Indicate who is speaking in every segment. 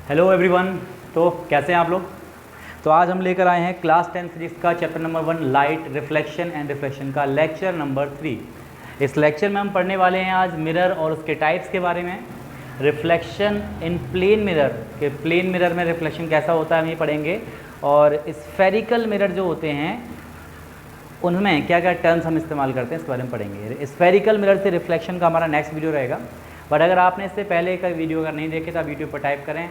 Speaker 1: Hello everyone. तो कैसे हैं आप लोग। तो आज हम लेकर आए हैं क्लास 10 फिजिक्स का chapter number 1 light reflection and reflection का लेक्चर नंबर 3। इस लेक्चर में हम पढ़ने वाले हैं आज मिरर और उसके टाइप्स के बारे में। रिफ्लेक्शन इन प्लेन मिरर के प्लेन मिरर में रिफ्लेक्शन कैसा होता है हम ये पढ़ेंगे, और स्फेरिकल मिरर जो होते हैं उनमें क्या क्या टर्म्स हम इस्तेमाल करते हैं इस बारे में पढ़ेंगे। स्फेरिकल मिरर से रिफ्लेक्शन का हमारा नेक्स्ट वीडियो रहेगा, बट अगर आपने इससे पहले का वीडियो अगर नहीं देखे तो आप यूट्यूब पर टाइप करें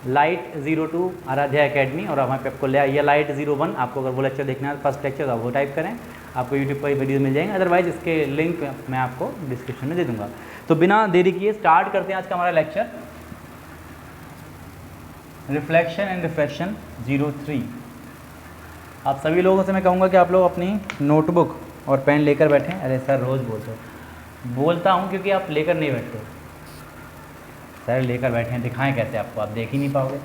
Speaker 1: लाइट 02 आराध्या एकेडमी और वहाँ पे आपको ले आइए लाइट 01। आपको अगर वो लेक्चर देखना है फर्स्ट लेक्चर तो आप वो टाइप करें, आपको यूट्यूब पर वीडियो मिल जाएंगे। अदरवाइज़ इसके लिंक मैं आपको डिस्क्रिप्शन में दे दूँगा। तो बिना देरी किए स्टार्ट करते हैं आज का हमारा लेक्चर रिफ्लेक्शन एंड रिफ्रैक्शन 03। आप सभी लोगों से मैं कहूँगा कि आप लोग अपनी नोटबुक और पेन लेकर बैठें। अरे सर रोज़ बोलता हूँ क्योंकि आप लेकर नहीं बैठते। सर लेकर बैठे हैं, दिखाएं कैसे आपको, आप देख ही नहीं पाओगे।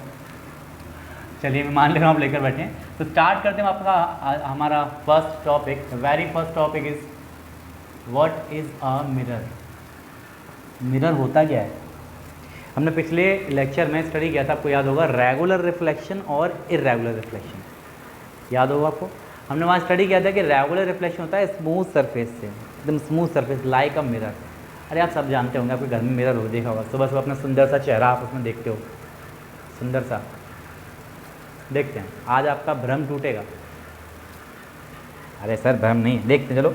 Speaker 1: चलिए मैं मान ले रहा हूँ आप लेकर बैठे हैं। तो स्टार्ट करते हैं आपका हमारा first topic. Very first topic is what is a mirror. Mirror होता क्या है। हमने पिछले लेक्चर में स्टडी किया था, आपको याद होगा, रेगुलर रिफ्लेक्शन और इरेगुलर रिफ्लेक्शन। याद होगा आपको, हमने वहाँ स्टडी किया था कि रेगुलर रिफ्लेक्शन होता है स्मूथ सरफेस से, एकदम smooth surface like a mirror. अरे आप सब जानते होंगे, आपके घर में मिरर हो, देखा होगा, सुबह सुबह अपना सुंदर सा चेहरा आप उसमें देखते हो, सुंदर सा देखते हैं। आज आपका भ्रम टूटेगा। अरे सर भ्रम नहीं है, देखते चलो।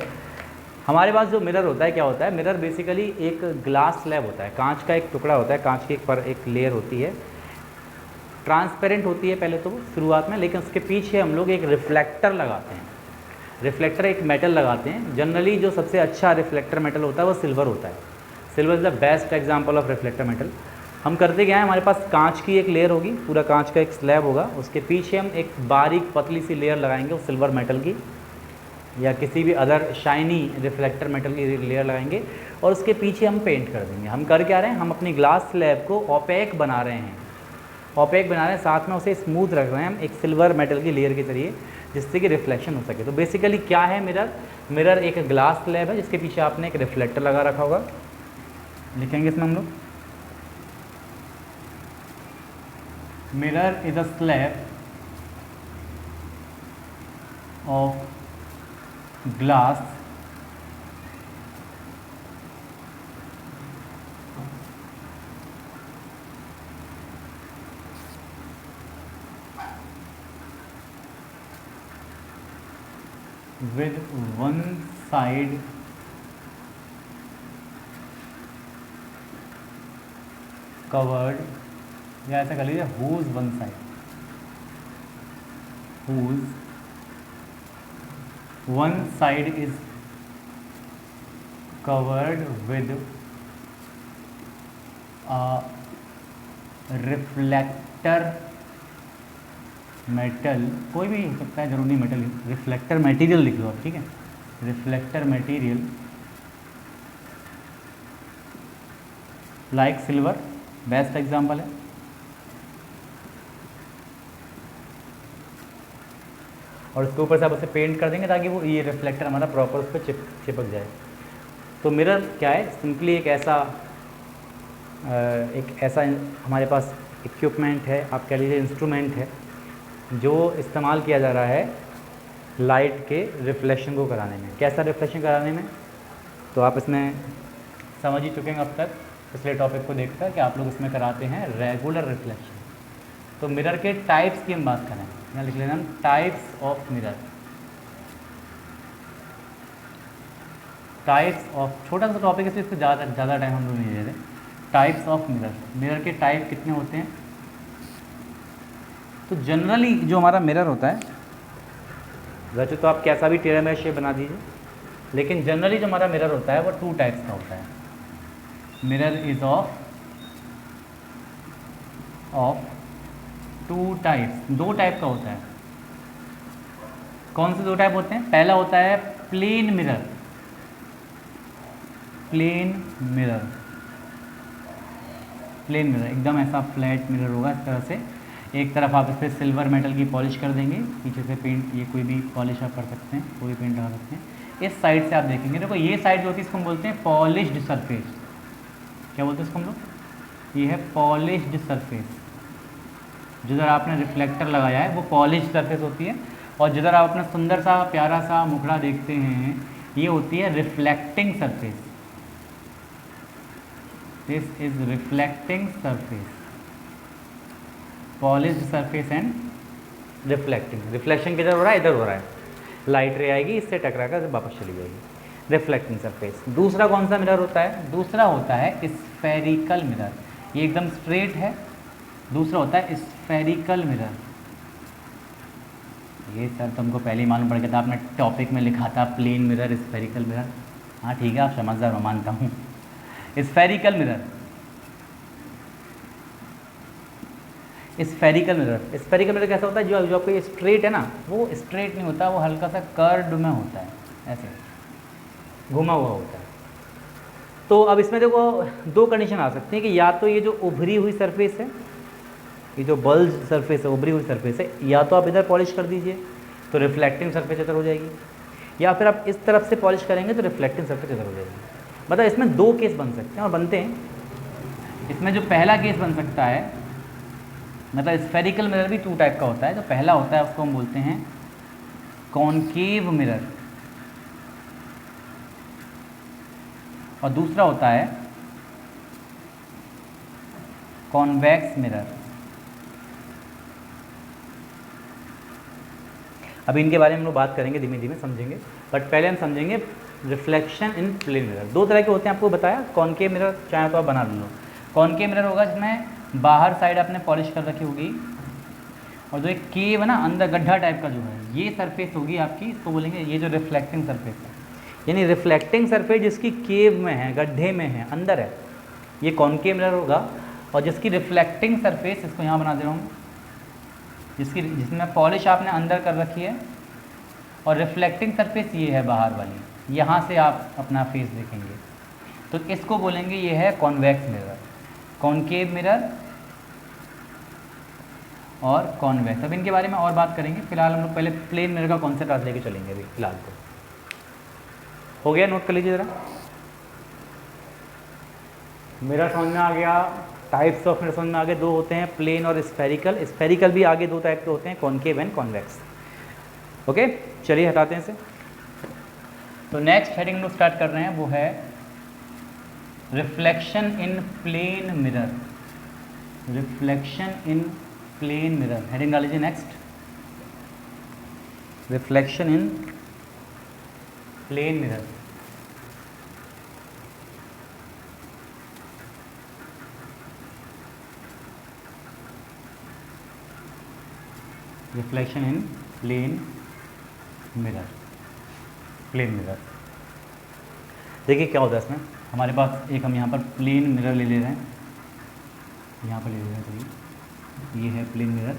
Speaker 1: हमारे पास जो मिरर होता है क्या होता है, मिरर बेसिकली एक ग्लास स्लैब होता है, कांच का एक टुकड़ा होता है, कांच की एक लेयर होती है, ट्रांसपेरेंट होती है पहले तो शुरुआत में, लेकिन उसके पीछे हम लोग एक रिफ्लेक्टर लगाते हैं। रिफ्लेक्टर एक मेटल लगाते हैं। जनरली जो सबसे अच्छा रिफ्लेक्टर मेटल होता है वो सिल्वर होता है। Silver is the best example of reflector metal. हम करते क्या है, हमारे पास कांच की एक लेयर होगी, पूरा कांच का एक स्लैब होगा, उसके पीछे हम एक बारीक पतली सी लेयर लगाएंगे वो सिल्वर मेटल की या किसी भी अदर शाइनी रिफ्लेक्टर मेटल की लेयर लगाएंगे, और उसके पीछे हम पेंट कर देंगे। हम कर क्या रहे हैं, हम अपनी ग्लास स्लैब को ओपेक बना रहे हैं। ओपेक बना रहे हैं, साथ में उसे स्मूथ रख रहे हैं हम एक सिल्वर मेटल की लेयर के जरिए, जिससे कि रिफ्लेक्शन हो सके। तो बेसिकली क्या है मिरर। मिरर एक ग्लास स्लैब है जिसके पीछे आपने एक रिफ्लेक्टर लगा रखा होगा। लिखेंगे इसमें हम लोग, mirror is a slab of glass with one side covered, या ऐसा कर लीजिए whose one side, whose one side is covered with a reflector metal, कोई भी हो सकता है, जरूरी मेटल, रिफ्लेक्टर मटेरियल लिख लो आप, ठीक है। Reflector material like silver best example है। और उसके ऊपर से आप उसे पेंट कर देंगे ताकि वो ये रिफ्लेक्टर हमारा प्रॉपर उस पर चिपक जाए। तो मिरर क्या है, सिंपली एक ऐसा हमारे पास इक्विपमेंट है, आप कह लीजिए इंस्ट्रूमेंट है, जो इस्तेमाल किया जा रहा है लाइट के रिफ्लेक्शन को कराने में। कैसा रिफ्लेक्शन कराने में, तो आप इसमें समझ ही चुके हैं अब तक पिछले टॉपिक को देखकर कि आप लोग इसमें कराते हैं रेगुलर रिफ्लेक्शन। तो मिरर के टाइप्स की हम बात करें, यहाँ लिख लेना types of mirror. Types of, छोटा सा टॉपिक है, इस पर ज़्यादा टाइम हम लोग नहीं दे रहे। टाइप्स ऑफ मिरर, मिरर के टाइप कितने होते हैं। तो जनरली जो हमारा मिरर होता है, वैसे तो आप कैसा भी टेढ़ा मेढ़ा शेप बना दीजिए, लेकिन जनरली जो हमारा मिरर होता है वो 2 टाइप्स का होता है। Mirror is of 2 types, 2 type का होता है। कौन से 2 टाइप होते हैं। पहला होता है plane mirror. Plane mirror, plane mirror एकदम ऐसा फ्लैट मिरर होगा इस तरह से। एक तरफ आप इस पर सिल्वर मेटल की पॉलिश कर देंगे, पीछे से पेंट, ये कोई भी पॉलिश आप कर सकते हैं, कोई पेंट लगा सकते हैं। इस साइड से आप देखेंगे, देखो ये साइड जो होती है इसको हम बोलते हैं पॉलिश्ड सरफेस। क्या बोलते हैं इसको हम लोग, ये है पॉलिश्ड सरफेस। जिधर आपने रिफ्लेक्टर लगाया है वो पॉलिश सरफेस होती है, और जिधर आप अपना सुंदर सा प्यारा सा मुखड़ा देखते हैं ये होती है reflecting surface. This is reflecting surface, polished surface and reflecting. Reflection किधर हो रहा है? इधर हो रहा है, लाइट रे आएगी इससे टकरा कर वापस चली जाएगी, रिफ्लेक्टिंग सरफेस। दूसरा कौन सा मिरर होता है? दूसरा होता है स्फेरिकल मिरर, ये एकदम स्ट्रेट है। दूसरा होता है स्फेरिकल मिरर। ये सर तुमको पहले ही मालूम पड़ गया था, आपने टॉपिक में लिखा था प्लेन मिरर, स्फेरिकल मिरर। हाँ ठीक है, आप समझदार हो, मानता हूँ। Spherical mirror, spherical mirror. Spherical mirror कैसा होता है? जो आपको ये स्ट्रेट है ना, वो स्ट्रेट नहीं होता, वो हल्का सा कर्व में होता है, ऐसे घुमा हुआ होता है। तो अब इसमें देखो दो कंडीशन आ सकती हैं कि या तो ये जो उभरी हुई सरफेस है, ये जो बल्ज सरफेस है, उभरी हुई सरफेस है, या तो आप इधर पॉलिश कर दीजिए तो रिफ्लेक्टिंग सरफेस इधर हो जाएगी, या फिर आप इस तरफ से पॉलिश करेंगे तो रिफ्लेक्टिंग सरफेस इधर हो जाएगी। मतलब इसमें दो केस बन सकते हैं और बनते हैं। इसमें जो पहला केस बन सकता है, मतलब स्फेरिकल मिरर भी टू टाइप का होता है। जो पहला होता है उसको हम बोलते हैं कॉनकेव मिरर, और दूसरा होता है कॉन्वेक्स मिरर। अभी इनके बारे में हम लोग बात करेंगे, धीमे धीमे समझेंगे, बट पहले हम समझेंगे रिफ्लेक्शन इन प्लेन मिरर। दो तरह के होते हैं, आपको बताया। कॉनकेव मिरर चाहे तो आप बना लो। कॉनकेव मिरर होगा जिसमें बाहर साइड आपने पॉलिश कर रखी होगी, और जो एक केव है ना, अंदर गड्ढा टाइप का जो है, ये सरफेस होगी आपकी, इसको बोलेंगे ये जो रिफ्लेक्टिंग सरफेस है। यानी रिफ्लेक्टिंग सरफेस जिसकी केव में है, गड्ढे में है, अंदर है, ये कॉनकेव मिरर होगा। और जिसकी रिफ्लेक्टिंग सरफेस, इसको यहाँ बना दे रहा हूँ, जिसमें पॉलिश आपने अंदर कर रखी है और रिफ्लेक्टिंग सरफेस ये है बाहर वाली, यहाँ से आप अपना फेस देखेंगे, तो इसको बोलेंगे ये है कॉन्वेक्स मिरर। कॉनकेव मिरर और कॉन्वेक्स, अब इनके बारे में और बात करेंगे। फिलहाल हम लोग पहले प्लेन मिरर का कॉन्सेप्ट आज लेके चलेंगे। अभी फिलहाल तो हो गया, नोट कर लीजिए ज़रा। मिरर समझ में आ गया, टाइप्स ऑफ मिरर समझ में आ गए। दो होते हैं, प्लेन और स्फेरिकल। स्फेरिकल भी आगे दो टाइप के होते हैं, कॉनकेव एंड कॉन्वेक्स। ओके, चलिए हटाते हैं इसे। तो नेक्स्ट हेडिंग लोग स्टार्ट कर रहे हैं, वो है reflection in plane mirror. Reflection in plane mirror, heading डाल लीजिए next, reflection in plane mirror. Reflection in plane mirror, plane mirror. देखिए क्या होता है इसमें, हमारे पास एक, हम यहाँ पर प्लेन मिरर ले रहे हैं, यहाँ पर ले रहे हैं, तो ये है प्लेन मिरर,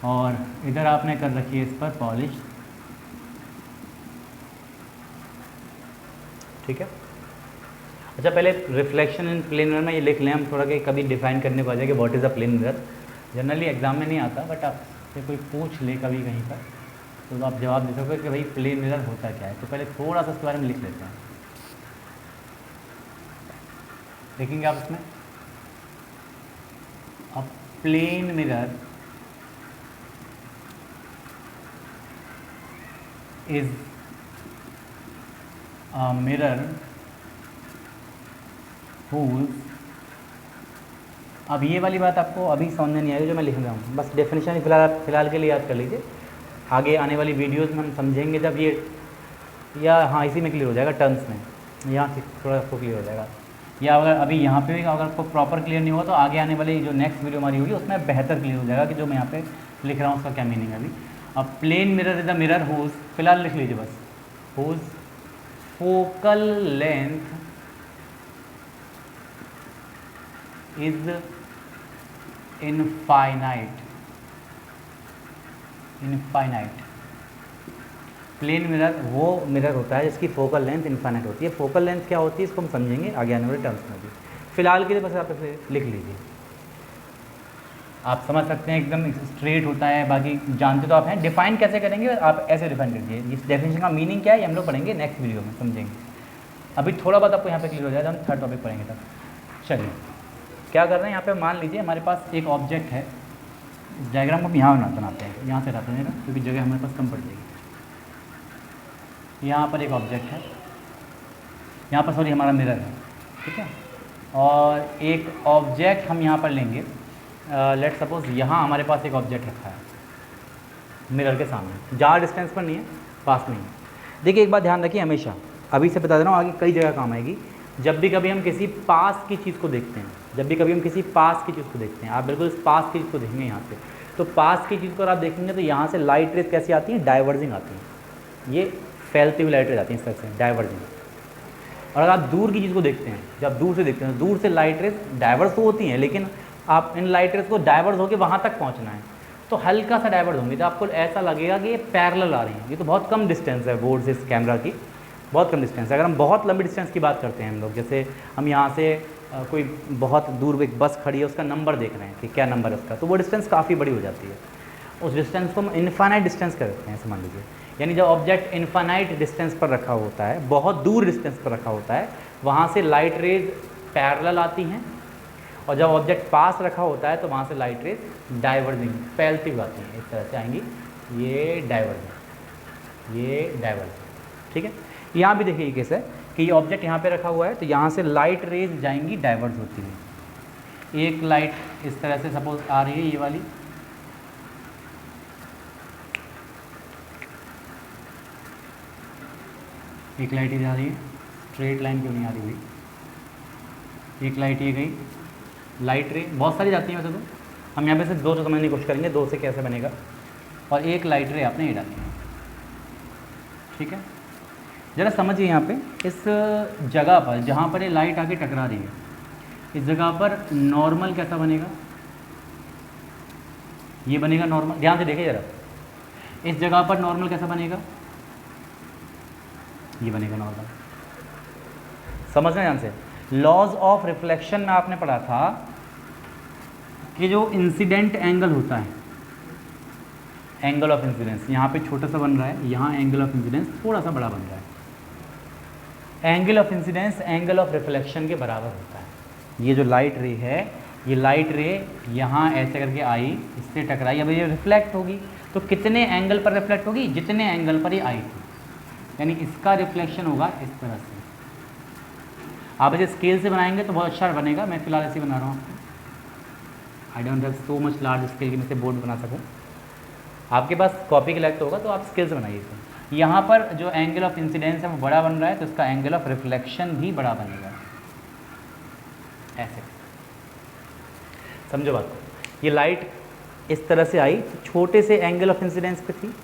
Speaker 1: और इधर आपने कर रखी है इस पर पॉलिश, ठीक है। अच्छा, पहले रिफ्लेक्शन इन प्लेन मिरर में ये लिख लें हम थोड़ा, कि कभी डिफाइन करने को आ जाए कि what is a plane mirror. Generally exam में नहीं आता, बट आपसे कोई पूछ ले कभी कहीं पर, तो आप जवाब दे सकोगे कि भाई प्लेन मिरर होता क्या है। तो पहले थोड़ा सा इसके बारे में लिख लेते हैं, देखेंगे आप इसमें। अब plane mirror is a mirror whose, अब ये वाली बात आपको अभी समझ में नहीं आएगी जो मैं लिख रहा हूँ, बस डेफिनेशन फिलहाल के लिए याद कर लीजिए। आगे आने वाली वीडियोस में हम समझेंगे जब ये, या हाँ इसी में क्लियर हो जाएगा, टर्म्स में यहाँ से थोड़ा आपको क्लियर हो जाएगा, या अगर अभी यहाँ पे भी अगर आपको प्रॉपर क्लियर नहीं हुआ तो आगे आने वाली जो नेक्स्ट वीडियो हमारी होगी उसमें बेहतर क्लियर हो जाएगा कि जो मैं यहाँ पे लिख रहा हूँ उसका क्या मीनिंग है अभी। अब plane mirror is a mirror whose, फिलहाल लिख लीजिए बस, whose focal length is infinite. Infinite, plane mirror वो मिरर होता है जिसकी फोकल लेंथ इनफाइनाइट होती है। फोकल लेंथ क्या होती है इसको हम समझेंगे आगे आने वाले टर्म्स में भी। फिलहाल के लिए बस आप इसे लिख लीजिए, आप समझ सकते हैं एकदम स्ट्रेट होता है, बाकी जानते तो आप हैं। डिफाइन कैसे करेंगे, आप ऐसे डिफाइन करिए। इस डेफिनेशन का मीनिंग क्या है ये हम लोग पढ़ेंगे नेक्स्ट वीडियो में, समझेंगे। अभी थोड़ा बहुत आपको यहाँ पे क्लियर हो जाएगा, हम थर्ड टॉपिक पढ़ेंगे तब। चलिए क्या कर रहे हैं यहाँ पे, मान लीजिए हमारे पास एक ऑब्जेक्ट है, इस डायग्राम को हम यहाँ बनाते हैं, यहाँ से रखते हैं ना, क्योंकि जगह हमारे पास कम पड़ जाएगी। यहाँ पर एक ऑब्जेक्ट है, यहाँ पर सॉरी हमारा मिरर है, ठीक है। और एक ऑब्जेक्ट हम यहाँ पर लेंगे, लेट सपोज यहाँ हमारे पास एक ऑब्जेक्ट रखा है मिरर के सामने, ज़्यादा डिस्टेंस पर नहीं है, पास में ही है। देखिए एक बात ध्यान रखिए हमेशा, अभी से बता दे रहा हूँ, आगे कई जगह काम आएगी। जब भी कभी हम किसी पास की चीज़ को देखते हैं, जब भी कभी हम किसी पास की चीज़ को देखते हैं, आप बिल्कुल इस पास की चीज़ को देखेंगे यहाँ से, तो पास की चीज़ को अगर आप देखेंगे तो यहाँ से लाइट रेज कैसी आती हैं, डाइवर्जिंग आती हैं, ये फैलती हुई लाइट रेज आती हैं इस तरह से डाइवर्जिंग। और अगर आप दूर की चीज़ को देखते हैं, जब दूर से देखते हैं, दूर से लाइट रेज डाइवर्स तो होती हैं, लेकिन आप इन लाइट रेज को डाइवर्स होकर वहाँ तक पहुँचना है, तो हल्का सा डाइवर्ट होंगे तो आपको ऐसा लगेगा कि ये पैरेलल आ रही हैं। ये तो बहुत कम डिस्टेंस है बोर्ड से इस कैमरा की, बहुत कम डिस्टेंस है। अगर हम बहुत लंबी डिस्टेंस की बात करते हैं हम लोग, जैसे हम यहाँ से कोई बहुत दूर एक बस खड़ी है, उसका नंबर देख रहे हैं कि क्या नंबर है उसका, तो वो डिस्टेंस काफ़ी बड़ी हो जाती है। उस डिस्टेंस को हम इन्फानाइट डिस्टेंस कहते हैं, समझ लीजिए। यानी जब ऑब्जेक्ट इन्फानाइट डिस्टेंस पर रखा होता है, बहुत दूर डिस्टेंस पर रखा होता है, वहाँ से लाइट रेज पैरेलल आती हैं, और जब ऑब्जेक्ट पास रखा होता है तो वहाँ से लाइट रेज डाइवर्जिंग फैलती हुई आती हैं, इस तरह से आएंगी, ये डाइवर्जिंग, ये डाइवर्जिंग, ठीक है। यहाँ भी देखिए ये केस है कि ये ऑब्जेक्ट यहाँ पे रखा हुआ है, तो यहाँ से लाइट रेज जाएंगी डाइवर्ज होती हुई। एक लाइट इस तरह से सपोज आ रही है, ये वाली, एक लाइट इधर आ रही है, स्ट्रेट लाइन क्यों नहीं आ रही हुई, एक लाइट ये गई, लाइट रे बहुत सारी जाती हैं वैसे तो, हम यहाँ पे सिर्फ दो से समझने की कोशिश करेंगे, दो से कैसे बनेगा, और एक लाइट रे आपने ये डाली है, ठीक है। ज़रा समझिए यहाँ पे इस जगह पर जहाँ पर ये लाइट आके टकरा रही है, इस जगह पर नॉर्मल कैसा बनेगा, ये बनेगा नॉर्मल, ध्यान से देखिए ज़रा, इस जगह पर नॉर्मल कैसा बनेगा, ये बनेगा नॉर्मल। समझना ध्यान से, लॉज ऑफ रिफ्लेक्शन में आपने पढ़ा था कि जो इंसिडेंट एंगल होता है, एंगल ऑफ इंसिडेंस यहाँ पे छोटा सा बन रहा है, यहाँ एंगल ऑफ इंसिडेंस थोड़ा सा बड़ा बन रहा है, angle of incidence angle of reflection के बराबर होता है। ये जो लाइट रे है, ये लाइट रे यहाँ ऐसे करके आई, इससे टकराई, अब ये रिफ्लेक्ट होगी, तो कितने एंगल पर रिफ्लेक्ट होगी, जितने एंगल पर ये आई थी, यानी इसका रिफ्लेक्शन होगा इस तरह से। आप इसे स्केल से बनाएंगे तो बहुत अच्छा बनेगा, मैं फिलहाल ऐसे बना रहा हूँ, I don't have so much large scale की मैं से बोर्ड बना सकूँ। आपके पास कॉपी के लायक तो होगा, तो आप स्केल से बनाइए इसे। यहाँ पर जो एंगल ऑफ इंसिडेंस है वो बड़ा बन रहा है, तो इसका एंगल ऑफ रिफ्लेक्शन भी बड़ा बनेगा, ऐसे। समझो बात को, ये लाइट इस तरह से आई तो छोटे से एंगल ऑफ इंसिडेंस पे थी,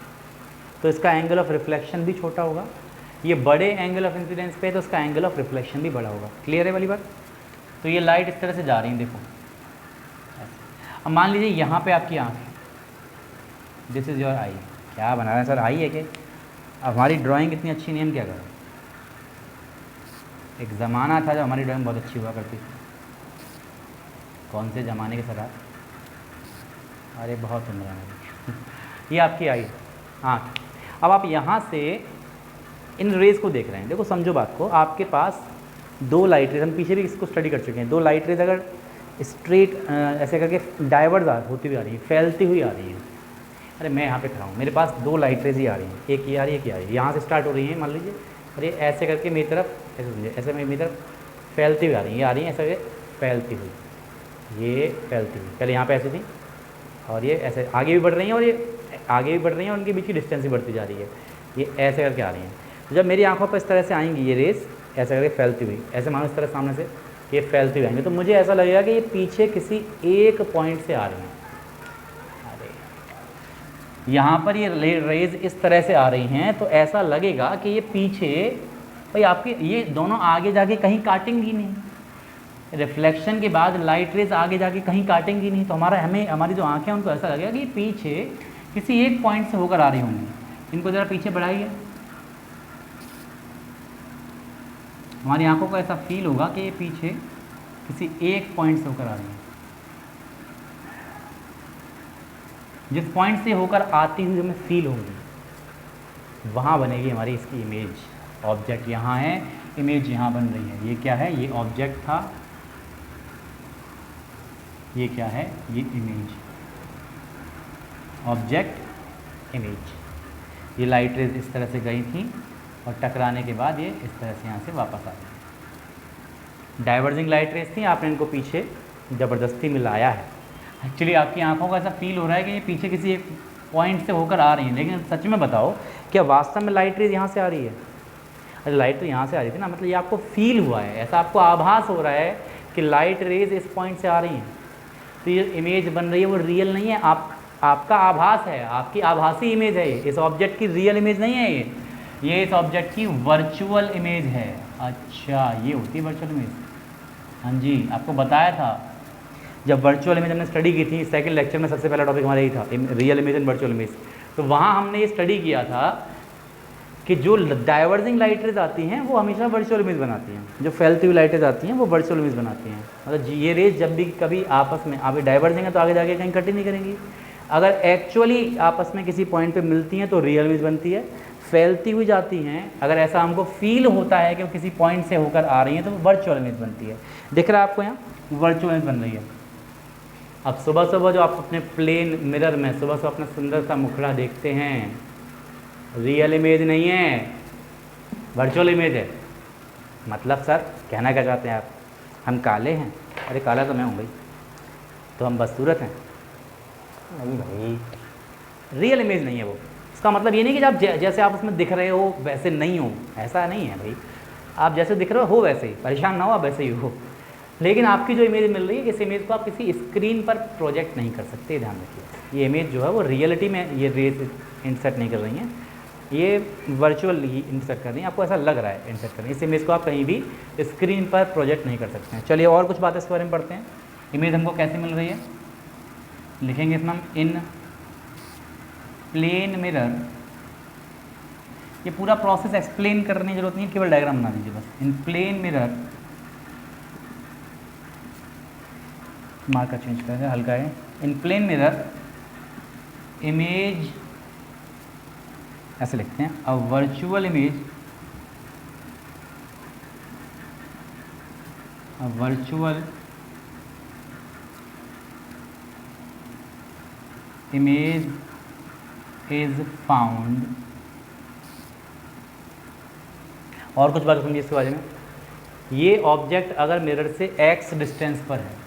Speaker 1: तो इसका एंगल ऑफ रिफ्लेक्शन भी छोटा होगा। ये बड़े एंगल ऑफ इंसिडेंस पे है तो इसका एंगल ऑफ रिफ्लेक्शन भी बड़ा होगा। क्लियर है वाली बात। तो ये लाइट इस तरह से जा रही है, देखो। अब मान लीजिए यहाँ पे आपकी आँख है, दिस इज़ योर आई। क्या बना रहे हैं सर, आई है क्या? अब हमारी ड्राइंग इतनी अच्छी नहीं, हम क्या करें? एक ज़माना था जब हमारी ड्राइंग बहुत अच्छी हुआ करती थी। कौन से ज़माने के सर आप? अरे बहुत उम्र है मेरी। ये आपकी आई आँख। अब आप यहाँ से इन रेज़ को देख रहे हैं। देखो समझो बात को, आपके पास दो लाइट रेज, हम पीछे भी इसको स्टडी कर चुके हैं, दो लाइट रेज अगर स्ट्रेट ऐसे करके डाइवर्स होती हुई आ रही है, फैलती हुई आ रही है। अरे मैं यहाँ पे खड़ा हूँ, मेरे पास दो लाइट रेज ही आ रही हैं, एक ये आ रही है, एक ये आ रही है। यहाँ से स्टार्ट हो रही है मान लीजिए, और ये ऐसे करके मेरी तरफ, ऐसे समझिए, ऐसे मेरी तरफ फैलती हुई आ रही है। ये आ रही है ऐसे फैलती हुई, ये फैलती हुई, पहले यहाँ पे ऐसी थी और ये ऐसे आगे भी बढ़ रही हैं, और ये आगे भी बढ़ रही हैं, और उनके बीच की डिस्टेंस भी बढ़ती जा रही है। ये ऐसे करके आ रही हैं। तो जब मेरी आंखों पर इस तरह से आएंगी ये रेस, ऐसे करके फैलती हुई, ऐसे मानो इस तरह सामने से ये फैलती हुई आएंगे, तो मुझे ऐसा लगेगा कि ये पीछे किसी एक पॉइंट से आ रही हैं। अरे यहाँ पर ये रेज इस तरह से आ रही हैं, तो ऐसा लगेगा कि ये पीछे, भाई आपके ये दोनों आगे जाके कहीं काटेंगी नहीं। रिफ्लेक्शन के बाद लाइट रेज आगे जाके कहीं काटेंगी नहीं, तो हमारी जो आँखें हैं उनको ऐसा लगेगा कि ये पीछे किसी एक पॉइंट से होकर आ रही होंगी। इनको ज़रा पीछे बढ़ाइए, हमारी आंखों को ऐसा फील होगा कि ये पीछे किसी एक पॉइंट से होकर आ रही है। जिस पॉइंट से होकर आती हुई हमें फील होगी, वहाँ बनेगी हमारी इसकी इमेज। ऑब्जेक्ट यहाँ है, इमेज यहाँ बन रही है। ये क्या है? ये ऑब्जेक्ट था, ये क्या है, ये इमेज, ऑब्जेक्ट इमेज। ये लाइट रेज इस तरह से गई थी और टकराने के बाद ये इस तरह से यहाँ से वापस आ गई। डाइवर्जिंग लाइट रेज थी, आपने इनको पीछे ज़बरदस्ती मिलाया है। एक्चुअली आपकी आंखों को ऐसा फील हो रहा है कि ये पीछे किसी एक पॉइंट से होकर आ रही हैं, लेकिन सच में बताओ क्या वास्तव में लाइट रेज यहाँ से आ रही है? अरे लाइट तो यहाँ से आ रही थी ना, मतलब ये आपको फील हुआ है, ऐसा आपको आभास हो रहा है कि लाइट रेज इस पॉइंट से आ रही हैं, तो ये इमेज बन रही है वो रियल नहीं है, आपका आभास है, आपकी आभासी इमेज है, इस ऑब्जेक्ट की रियल इमेज नहीं है ये इस ऑब्जेक्ट की वर्चुअल इमेज है। अच्छा, ये होती है वर्चुअल इमेज। हाँ जी, आपको बताया था जब वर्चुअल इमेज हमने स्टडी की थी, सेकंड लेक्चर में सबसे पहला टॉपिक हमारा यही था, real image and virtual image. तो वहाँ हमने ये स्टडी किया था कि जो डाइवर्जिंग लाइट रेज आती हैं वो हमेशा वर्चुअल इमेज बनाती हैं, जो फैलती हुई लाइट रेज आती हैं वो वर्चुअल इमेज बनाती हैं। मतलब ये रेज जब भी कभी आपस में आगे डाइवर्जिंग है तो आगे जाके कहीं कट ही नहीं करेंगी। अगर एक्चुअली आपस में किसी पॉइंट पे मिलती हैं तो रियल इमेज बनती है, फैलती हुई जाती हैं अगर ऐसा हमको फील होता है कि वो किसी पॉइंट से होकर आ रही हैं तो वर्चुअल इमेज बनती है। दिख रहा है आपको यहाँ वर्चुअल इमेज बन रही है। अब सुबह सुबह जो आप अपने प्लेन मिरर में सुबह सुबह अपना सुंदर सा मुखड़ा देखते हैं, रियल इमेज नहीं है, वर्चुअल इमेज है। मतलब सर कहना क्या चाहते हैं आप, हम काले हैं? अरे काला तो मैं हूँ भाई, तो हम बदसूरत हैं? नहीं भाई, रियल इमेज नहीं है वो। इसका मतलब ये नहीं कि आप जैसे आप उसमें दिख रहे हो वैसे नहीं हो, ऐसा नहीं है भाई। आप जैसे दिख रहे हो वैसे ही, परेशान ना हो आप वैसे ही हो, लेकिन आपकी जो इमेज मिल रही है इस इमेज को आप किसी स्क्रीन पर प्रोजेक्ट नहीं कर सकते, ध्यान रखिए। ये इमेज जो है वो रियलिटी में ये रेज इंसर्ट नहीं कर रही हैं, ये वर्चुअल ही इंसर्ट कर रही हैं, आपको ऐसा लग रहा है इंसर्ट कर रही हैं। इस इमेज को आप कहीं भी स्क्रीन पर प्रोजेक्ट नहीं कर सकते हैं। चलिए और कुछ बातें इसके बारे में पढ़ते हैं। इमेज हमको कैसे मिल रही है, लिखेंगे इसमें हम इन प्लेन मिरर। ये पूरा प्रोसेस एक्सप्लेन करने की जरूरत नहीं है, केवल डायग्राम बना दीजिए बस। इन प्लेन मिरर, मार्कर चेंज करेंगे, हल्का है। इन प्लेन मिरर इमेज ऐसे लिखते हैं, a virtual image, a virtual image is found. और कुछ बात समझिए इसके बारे में। ये ऑब्जेक्ट अगर मिरर से x डिस्टेंस पर है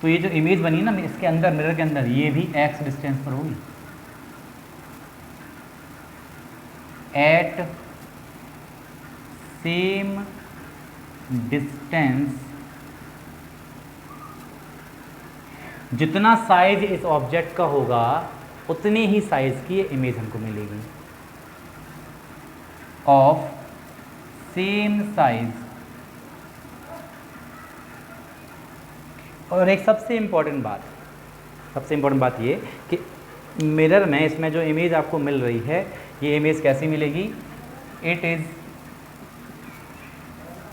Speaker 1: तो ये जो इमेज बनी ना इसके अंदर, मिरर के अंदर, ये भी x डिस्टेंस पर होगी। एट सेम डिस्टेंस, जितना साइज इस ऑब्जेक्ट का होगा उतनी ही साइज की ये इमेज हमको मिलेगी। Of same size. और एक सबसे इम्पॉर्टेंट बात ये कि मिरर में इसमें जो इमेज आपको मिल रही है ये इमेज कैसी मिलेगी, it is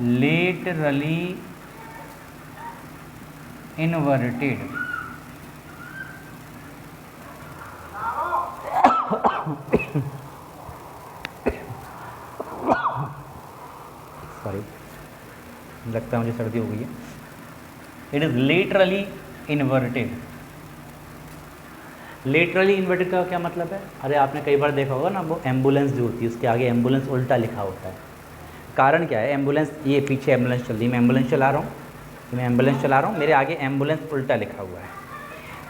Speaker 1: laterally inverted. Sorry, लगता है मुझे सर्दी हो गई है। It is laterally inverted. Laterally inverted का क्या मतलब है? अरे आपने कई बार देखा होगा ना, वो एम्बुलेंस जो होती है उसके आगे एम्बुलेंस उल्टा लिखा होता है। कारण क्या है? एम्बुलेंस, ये पीछे एम्बुलेंस चल रही है, मैं एम्बुलेंस चला रहा हूँ, मेरे आगे एम्बुलेंस उल्टा लिखा हुआ है।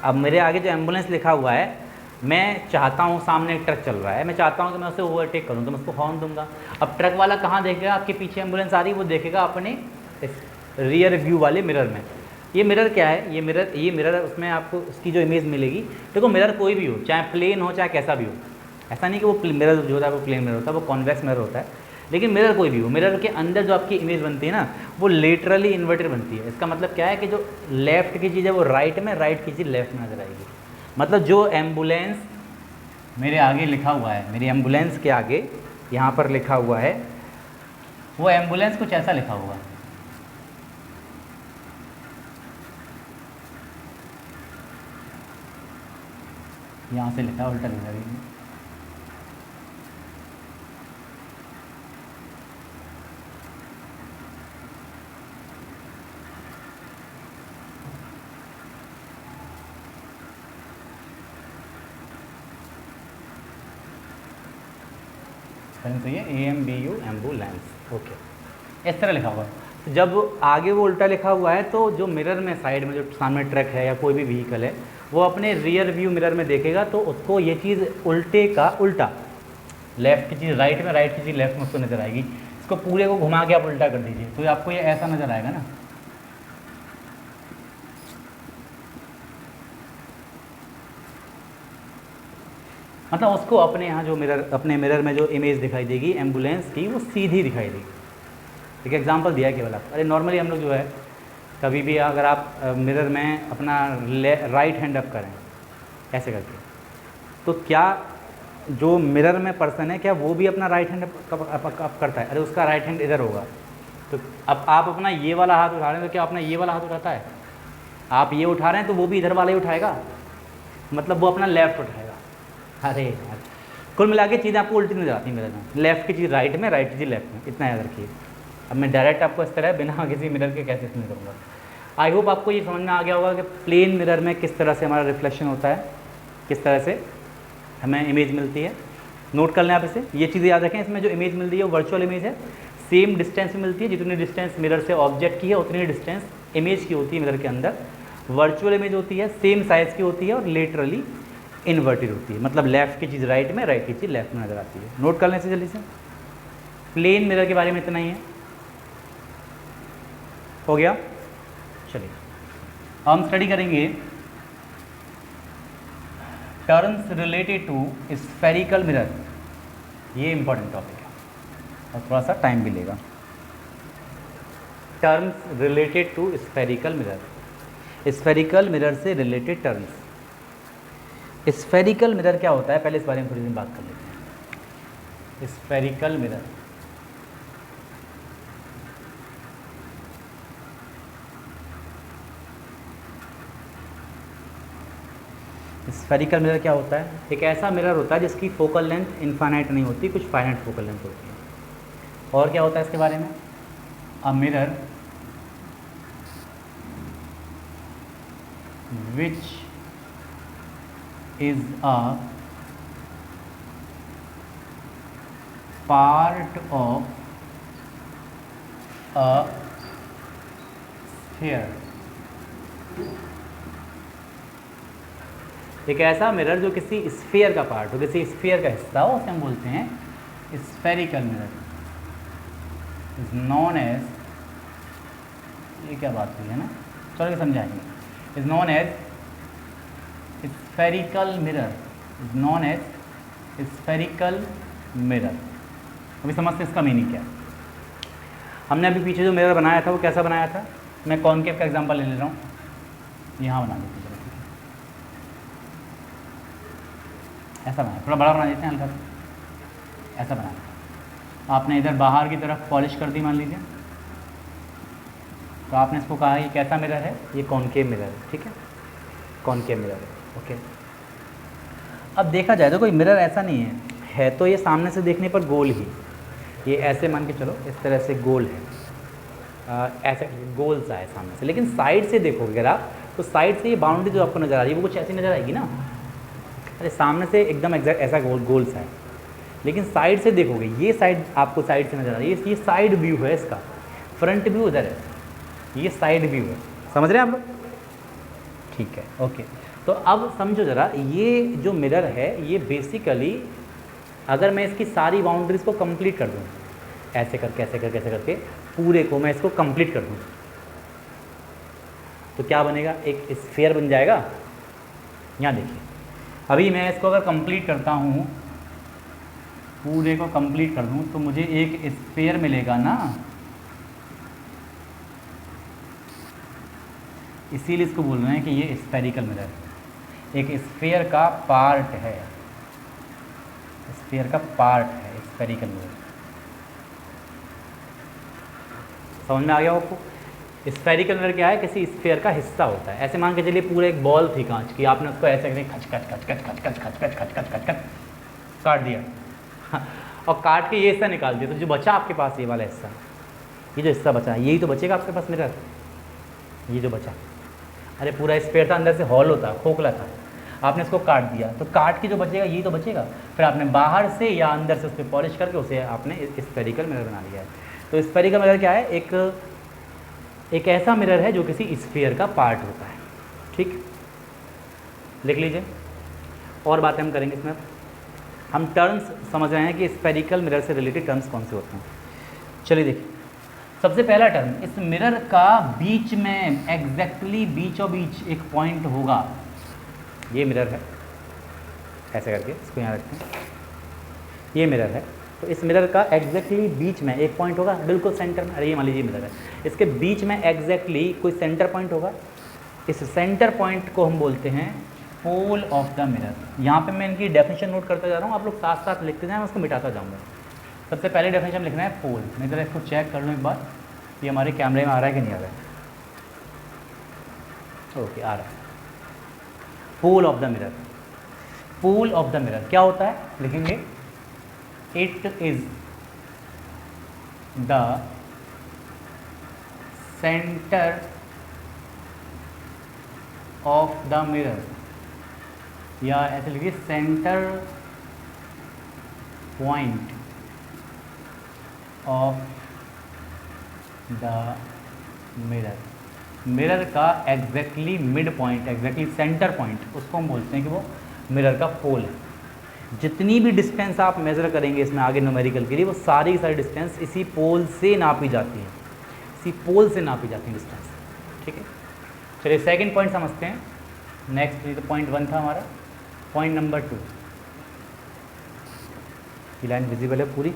Speaker 1: अब मेरे आगे जो एम्बुलेंस लिखा हुआ है, मैं चाहता हूँ, सामने एक ट्रक चल रहा है, मैं चाहता हूँ कि मैं उसे ओवरटेक करूँ तो मैं उसको हॉर्न दूंगा। अब ट्रक वाला कहाँ देखेगा? आपके पीछे एम्बुलेंस आ रही है, वो देखेगा अपने रियर व्यू वाले मिरर में। ये मिरर क्या है? ये मिरर उसमें आपको उसकी जो इमेज मिलेगी, देखो मिरर कोई भी हो, चाहे प्लेन हो चाहे कैसा भी हो, ऐसा नहीं कि वो मिरर जो होता है वो प्लेन मिरर होता है, वो कॉन्वेक्स मिरर होता है, लेकिन मिरर कोई भी हो, मिरर के अंदर जो आपकी इमेज बनती है ना वो लेटरली इन्वर्टेड बनती है। इसका मतलब क्या है कि जो लेफ़्ट की चीज़ है वो राइट में, राइट की चीज़ लेफ्ट में नजर आएगी। मतलब जो एम्बुलेंस मेरे आगे लिखा हुआ है, मेरी एम्बुलेंस के आगे यहाँ पर लिखा हुआ है, वो एम्बुलेंस कुछ ऐसा लिखा हुआ है। यहाँ से लिखा उल्टा लिखा है। स्पेलिंग सही है, AMBU एम्बुलेंस। ओके, इस तरह लिखा हुआ है। तो जब आगे वो उल्टा लिखा हुआ है तो जो मिरर में साइड में जो सामने ट्रक है या कोई भी व्हीकल है वो अपने रियर व्यू मिरर में देखेगा तो उसको ये चीज़ उल्टे का उल्टा, लेफ़्ट की चीज़ राइट में, राइट की चीज़ लेफ्ट में उसको नज़र आएगी। इसको पूरे को घुमा के आप उल्टा कर दीजिए तो आपको ये ऐसा नज़र आएगा ना। मतलब उसको अपने यहाँ जो मिरर, अपने मिरर में जो इमेज दिखाई देगी एम्बुलेंस की वो सीधी दिखाई देगी। एक एग्जांपल दिया है केवल आपको। अरे नॉर्मली हम लोग जो है कभी भी अगर आप मिरर में अपना राइट हैंड अप करें ऐसे करके, तो क्या जो मिरर में पर्सन है क्या वो भी अपना राइट हैंड अप करता है? अरे उसका राइट हैंड इधर होगा। तो अब आप अपना ये वाला हाथ उठा रहे हैं तो क्या अपना ये वाला हाथ उठाता है? आप ये उठा रहे हैं तो वो भी इधर वाला ही उठाएगा, मतलब वो अपना लेफ्ट उठाएगा। अरे यार, कुल मिला के चीज़ें आपको उल्टी नजर आती है मिरर में। लेफ्ट की चीज़ राइट में, राइट की चीज़ लेफ्ट में, इतना याद रखिए। अब मैं डायरेक्ट आपको इस तरह बिना किसी मिरर के कैसे एक्सप्लेन करूँगा। आई होप आपको ये समझ में आ गया होगा कि प्लेन मिरर में किस तरह से हमारा रिफ्लेक्शन होता है, किस तरह से हमें इमेज मिलती है। नोट कर लें आप इसे, ये चीज़ें याद रखें। इसमें जो इमेज मिल रही है वो वर्चुअल इमेज है, सेम डिस्टेंस में मिलती है। जितनी डिस्टेंस मिरर से ऑब्जेक्ट की है उतनी डिस्टेंस इमेज की होती है मिरर के अंदर। वर्चुअल इमेज होती है, सेम साइज़ की होती है और लेटरली इन्वर्टेड होती है, मतलब लेफ्ट की चीज़ राइट में, राइट की चीज़ लेफ्ट में नज़र आती है। नोट कर लें इसे जल्दी से। प्लेन मिरर के बारे में इतना ही है, हो गया। चलिए हम स्टडी करेंगे terms related to spherical mirror. ये इंपॉर्टेंट टॉपिक है और थोड़ा सा टाइम भी लेगा। Terms related to spherical mirror, spherical mirror से रिलेटेड टर्म्स। स्फेरिकल मिरर क्या होता है पहले इस बारे में थोड़ी सी बात कर लेते हैं। स्फेरिकल मिरर, स्फेरिकल मिरर क्या होता है? एक ऐसा मिरर होता है जिसकी फोकल लेंथ इनफाइनाइट नहीं होती, कुछ फाइनाइट फोकल लेंथ होती है। और क्या होता है इसके बारे में? A mirror which is a part of a sphere। एक ऐसा मिरर जो किसी स्फीयर का पार्ट हो, किसी स्फीयर का हिस्सा हो, उसे हम बोलते हैं spherical mirror. Is known as, ये क्या बात हुई है ना, चलो समझाएंगे। Is known as spherical mirror, is known as spherical mirror. अभी समझते हैं इसका मीनिंग क्या है। हमने अभी पीछे जो मिरर बनाया था वो कैसा बनाया था? मैं कॉनकेव का एग्जांपल ले रहा हूँ, यहाँ बना देते हैं, ऐसा बनाया, थोड़ा बड़ा बना देते हैं हल्का सा, ऐसा बनाया। आपने इधर बाहर की तरफ पॉलिश कर दी मान लीजिए, तो आपने इसको कहा ये कैसा मिरर है? ये कॉनकेव मिरर है, ठीक है, कॉनकेव मिरर है। ओके, अब देखा जाए तो कोई मिरर ऐसा नहीं है तो ये सामने से देखने पर गोल ही, ये ऐसे मान के चलो इस तरह से गोल है, ऐसे गोल सा है सामने से। लेकिन साइड से देखोगे अगर आप, तो साइड से ये बाउंड्री जो आपको नज़र आ रही है वो कुछ ऐसी नज़र आएगी ना। अरे सामने से एकदम एग्जैक्ट ऐसा गोल सा है, लेकिन साइड से देखोगे, ये साइड आपको साइड से नज़र आ रही है, ये साइड व्यू है इसका, फ्रंट व्यू उधर है, ये साइड व्यू है। समझ रहे हैं आप लोग? ठीक है, ओके। तो अब समझो ज़रा, ये जो मिरर है ये बेसिकली अगर मैं इसकी सारी बाउंड्रीज़ को कंप्लीट कर दूँ, ऐसे करके ऐसे करके ऐसे करके पूरे को मैं इसको कंप्लीट कर दूँ, तो क्या बनेगा? एक स्फीयर बन जाएगा। यहाँ देखिए, अभी मैं इसको अगर कंप्लीट करता हूँ, पूरे को कंप्लीट कर दूँ, तो मुझे एक स्फीयर मिलेगा ना। इसीलिए इसको बोल रहे हैं कि ये स्फेरिकल मिरर एक स्फीयर का पार्ट है, स्फीयर का पार्ट है स्फेरिकल मिरर। समझ में आ गया आपको? स्फेरिकल मिरर क्या है? किसी स्फीयर का हिस्सा होता है। ऐसे मान के चलिए पूरे एक बॉल थी कांच की, आपने उसको ऐसे करके खच खच खच खच खच खच खच खच खच खच खच खच काट दिया और काट के ये हिस्सा निकाल दिया, तो जो बचा आपके पास ये वाला हिस्सा, ये जो हिस्सा बचा, यही तो बचेगा आपके पास मिरर, ये जो बचा। अरे पूरा स्फीयर था, अंदर से हॉल होता, खोखला था। आपने इसको काट दिया, तो काट के जो बचेगा यही तो बचेगा, फिर आपने बाहर से या अंदर से उस पर पॉलिश करके उसे आपने स्फेरिकल मिरर बना लिया है। तो स्फेरिकल मिरर क्या है, एक ऐसा मिरर है जो किसी स्फीयर का पार्ट होता है। ठीक, लिख लीजिए। और बातें हम करेंगे इसमें। हम टर्म्स समझ रहे हैं कि स्फेरिकल मिरर से रिलेटेड टर्म्स कौन से होते हैं। चलिए देखिए, सबसे पहला टर्म, इस मिरर का बीच में एग्जैक्टली बीचों बीच एक पॉइंट होगा। ये मिरर है, ऐसे करके इसको यहाँ रखते हैं, ये मिरर है, तो इस मिरर का एग्जैक्टली बीच में एक पॉइंट होगा, बिल्कुल सेंटर में। अरे ये मान लीजिए मिरर है, इसके बीच में एग्जैक्टली कोई सेंटर पॉइंट होगा। इस सेंटर पॉइंट को हम बोलते हैं पोल ऑफ द मिरर। यहाँ पे मैं इनकी डेफिनेशन नोट करता जा रहा हूँ, आप लोग साथ साथ लिखते जाएं, मैं उसको मिटाता जाऊँगा। सबसे पहले डेफिनेशन लिखना है पोल। मैं ज़रा इसको चेक कर लूँ एक बार, ये हमारे कैमरे में आ रहा है कि नहीं आ रहा है। ओके, आ रहा है। Pole of the mirror, pole of the mirror क्या होता है, लिखेंगे it is the centre of the mirror, या ऐसे लिखिए centre point of the mirror. Mirror का exactly mid point, exactly centre point, उसको हम बोलते हैं कि वो मिरर का पोल है। जितनी भी डिस्टेंस आप मेज़र करेंगे इसमें आगे न्यूमेरिकल के लिए, वो सारी की सारी डिस्टेंस इसी पोल से नापी जाती है, इसी पोल से नापी जाती है डिस्टेंस। ठीक है, चलिए सेकंड पॉइंट समझते हैं। नेक्स्ट, ये तो पॉइंट 1 था हमारा। पॉइंट नंबर 2, ये लाइन विजिबल है पूरी?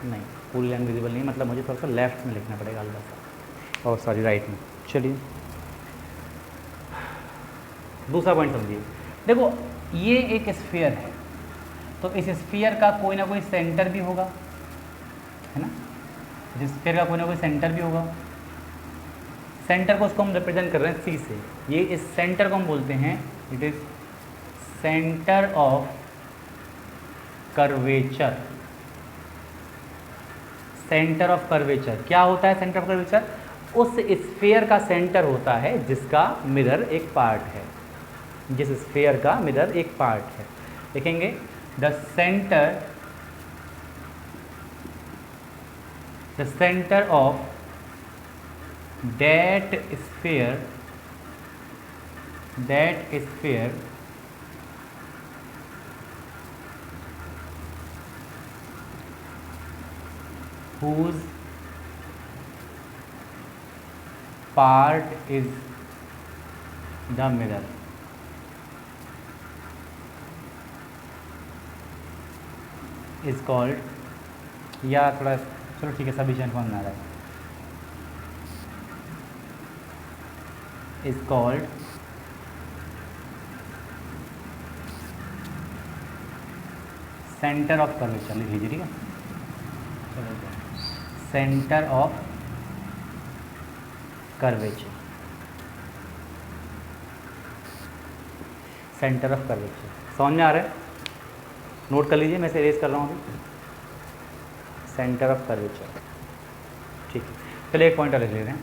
Speaker 1: नहीं, पूरी लाइन विजिबल नहीं, मतलब मुझे थोड़ा सा लेफ्ट में लिखना पड़ेगा हल्का सा, और सॉरी राइट में। चलिए दूसरा पॉइंट समझिए। देखो, ये एक स्फीयर है, तो इस स्फीयर का कोई ना कोई सेंटर भी होगा, है ना। इस स्फीयर का कोई ना कोई सेंटर भी होगा। सेंटर को उसको हम रिप्रेजेंट कर रहे हैं सी से। ये इस सेंटर को हम बोलते हैं, it is centre of curvature. Centre of curvature क्या होता है? सेंटर ऑफ कर्वेचर उस स्फीयर का सेंटर होता है जिसका मिरर एक पार्ट है, जिस स्फीयर का मिरर एक पार्ट है। लिखेंगे the centre of that sphere whose part is the mirror is called, या थोड़ा चलो ठीक है, सभी जन कौन आ रहा है, is called centre of curvature. लिख लीजिए, ठीक है, centre of curvature, centre of curvature. समझ में आ रहा है? नोट कर लीजिए, मैं इसे इरेज कर रहा हूँ अभी। सेंटर ऑफ कर्वेचर, ठीक है। चलिए एक पॉइंट और लिख लेते हैं।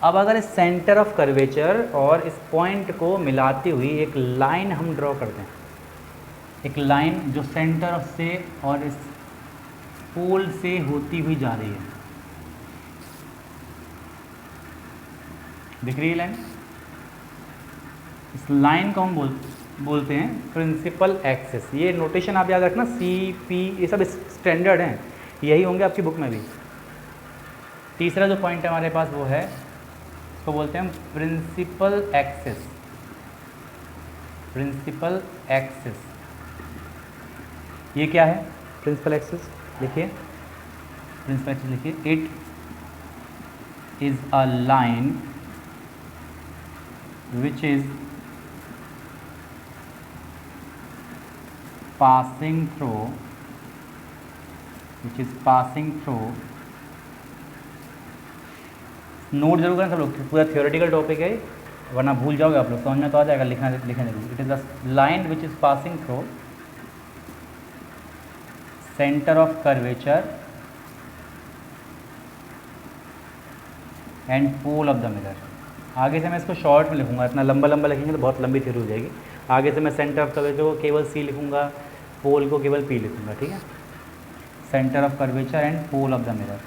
Speaker 1: अब अगर इस सेंटर ऑफ कर्वेचर और इस पॉइंट को मिलाती हुई एक लाइन हम ड्रॉ करते हैं, एक लाइन जो सेंटर से और इस पोल से होती हुई जा रही है, दिख रही है लाइन? इस लाइन को हम बोलते हैं प्रिंसिपल एक्सिस। ये नोटेशन आप याद रखना, सी पी ये सब स्टैंडर्ड हैं, यही होंगे आपकी बुक में भी। तीसरा जो पॉइंट है हमारे पास वो है, इसको बोलते हैं प्रिंसिपल एक्सिस। प्रिंसिपल एक्सिस ये क्या है? प्रिंसिपल एक्सिस लिखिए, प्रिंसिपल एक्सिस लिखिए, it is a line which is passing through note जरूर करें सब लोग, पूरा थियोरेटिकल टॉपिक है, वरना भूल जाओगे आप लोग, समझ में तो आ जाएगा, लिखना जरूर। It is the line which is passing through centre of curvature and pole of the mirror. आगे से मैं इसको शॉर्ट में लिखूंगा, इतना लंबा लंबा लिखेंगे तो बहुत लंबी थ्योरी हो जाएगी। आगे से मैं सेंटर ऑफ कर्वेचर को केवल सी लिखूंगा, पोल को केवल पी लिखूंगा, ठीक है। Centre of curvature and pole of the mirror,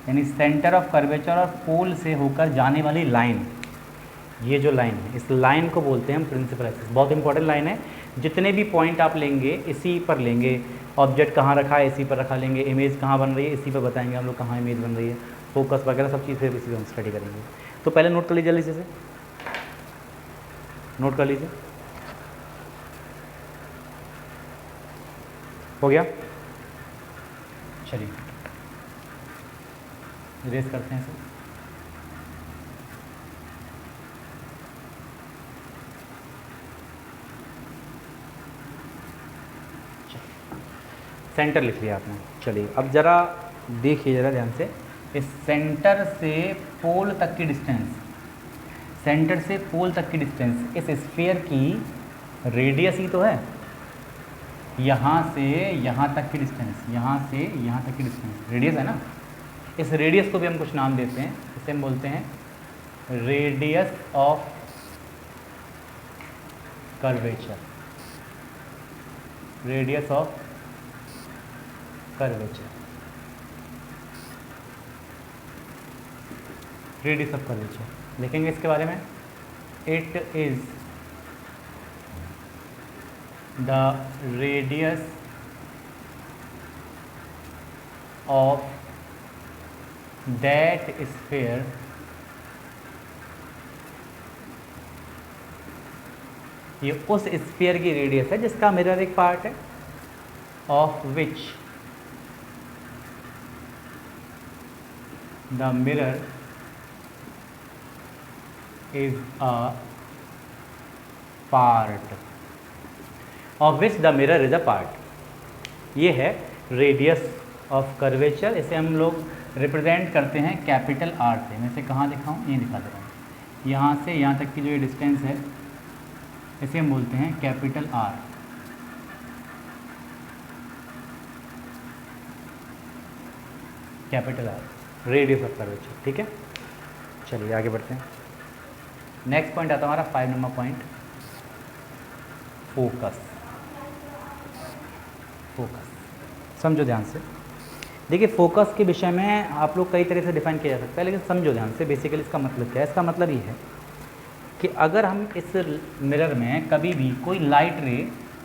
Speaker 1: यानी सेंटर ऑफ कर्वेचर और पोल से होकर जाने वाली लाइन, ये जो लाइन है इस लाइन को बोलते हैं हम प्रिंसिपल एक्सिस। बहुत इंपॉर्टेंट लाइन है। जितने भी पॉइंट आप लेंगे इसी पर लेंगे, ऑब्जेक्ट कहाँ रखा है इसी पर रखा लेंगे, इमेज कहाँ बन रही है इसी पर बताएंगे हम लोग कहाँ इमेज बन रही है, फोकस वगैरह सब चीज़ें इसी पर हम स्टडी करेंगे। तो पहले नोट कर लीजिए, जल्दी से नोट कर लीजिए। हो गया, चलिए इरेज करते हैं इसे। सेंटर लिख लिया आपने। चलिए अब ज़रा देखिए ज़रा ध्यान से, इस सेंटर से पोल तक की डिस्टेंस, सेंटर से पोल तक की डिस्टेंस इस स्फीयर की रेडियस ही तो है। यहाँ से यहाँ तक की डिस्टेंस, यहाँ से यहाँ तक की डिस्टेंस रेडियस है ना। इस रेडियस को भी हम कुछ नाम देते हैं, इसे हम बोलते हैं radius of curvature, radius of curvature, radius of curvature लिखेंगे इसके बारे में। It is the radius of that sphere ये उस स्फीयर की रेडियस है जिसका मिरर एक पार्ट है, of which the mirror is a part, of which the mirror is a part। ये है रेडियस ऑफ कर्वेचर। इसे हम लोग रिप्रेजेंट करते हैं कैपिटल आर से। मैं इसे कहाँ दिखाऊँ, ये दिखा दे रहा हूँ। यहाँ से यहाँ तक की जो ये डिस्टेंस है इसे हम बोलते हैं capital R. Capital R radius of curvature, ठीक है। चलिए आगे बढ़ते हैं। नेक्स्ट पॉइंट आता है हमारा 5 नंबर पॉइंट, फोकस। फोकस समझो ध्यान से। देखिए फोकस के विषय में आप लोग कई तरह से डिफाइन किया जा सकता है, लेकिन समझो ध्यान से बेसिकली इसका मतलब क्या है। इसका मतलब ये है कि अगर हम इस मिरर में कभी भी कोई लाइट रे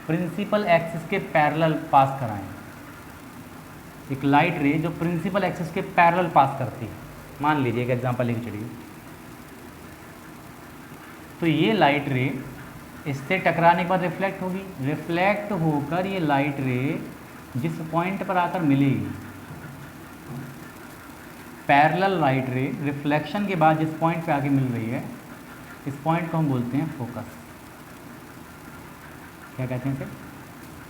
Speaker 1: प्रिंसिपल एक्सिस के पैरेलल पास कराएं, एक लाइट रे जो प्रिंसिपल एक्सिस के पैरेलल पास करती है, मान लीजिए एक एग्जांपल लेके चलिए, तो ये लाइट रे इससे टकराने के बाद रिफ्लेक्ट होगी, रिफ्लेक्ट होकर ये लाइट रे जिस पॉइंट पर आकर मिलेगी, पैरेलल लाइट रे रिफ्लेक्शन के बाद जिस पॉइंट पे आके मिल रही है, इस पॉइंट को हम बोलते हैं फोकस। क्या कहते हैं इसे,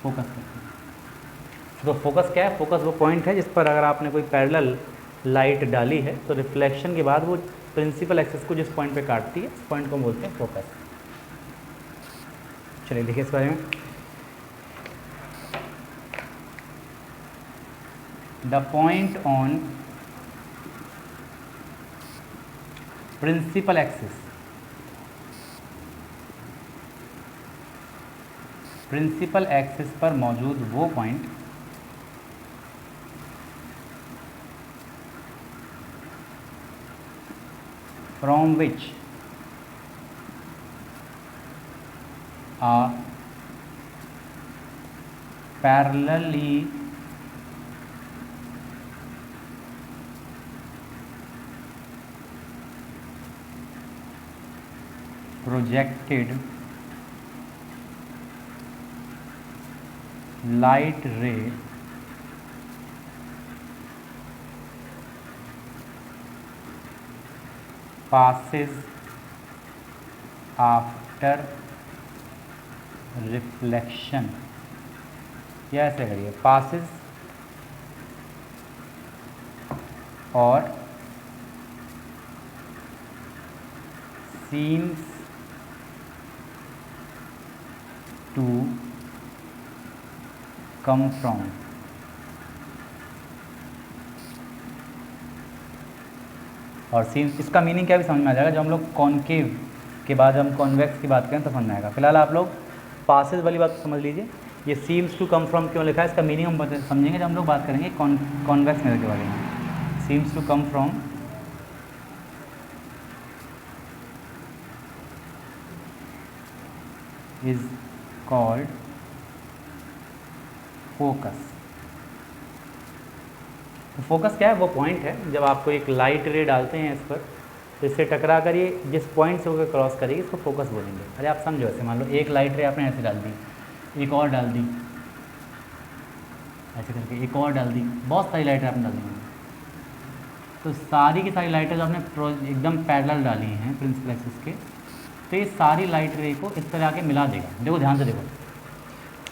Speaker 1: फोकस कहते हैं। तो फोकस क्या है, फोकस वो पॉइंट है जिस पर अगर आपने कोई पैरेलल लाइट डाली है तो रिफ्लेक्शन के बाद वो प्रिंसिपल एक्सिस को जिस पॉइंट पे काटती है इस पॉइंट को हम बोलते हैं फोकस। चलिए देखिए इस बारे में। The point on principal axis, principal axis पर मौजूद वो point from which a parallelly projected light ray passes after reflection, या ऐसे करिए passes और seems to come from और सीम, इसका मीनिंग क्या भी समझ में आ जाएगा जब हम लोग कॉनकेव के बाद हम कॉन्वेक्स की बात करें तो समझ में आएगा। फिलहाल आप लोग पासेज वाली बात समझ लीजिए। ये सीम्स टू कम फ्रॉम क्यों लिखा है, इसका मीनिंग हम समझेंगे जब हम लोग बात करेंगे कॉन्वेक्स मिरर के बारे में। Seems to come from is called focus. तो फोकस क्या है, वो पॉइंट है जब आपको एक लाइट रे डालते हैं इस पर, तो इससे टकरा कर ये जिस पॉइंट से होकर क्रॉस करेगी इसको फोकस बोलेंगे। अरे आप समझो, ऐसे मान लो एक लाइट रे आपने ऐसे डाल दी, एक और डाल दी, ऐसे करके एक और डाल दी, बहुत सारी लाइटें आपने डाल दी। तो सारी की सारी लाइटें जो आपने एकदम पैरेलल डाली हैं प्रिंसिपल एक्सिस के, तो ये सारी लाइट रे को इस तरह आके मिला देगा। देखो ध्यान से देखो,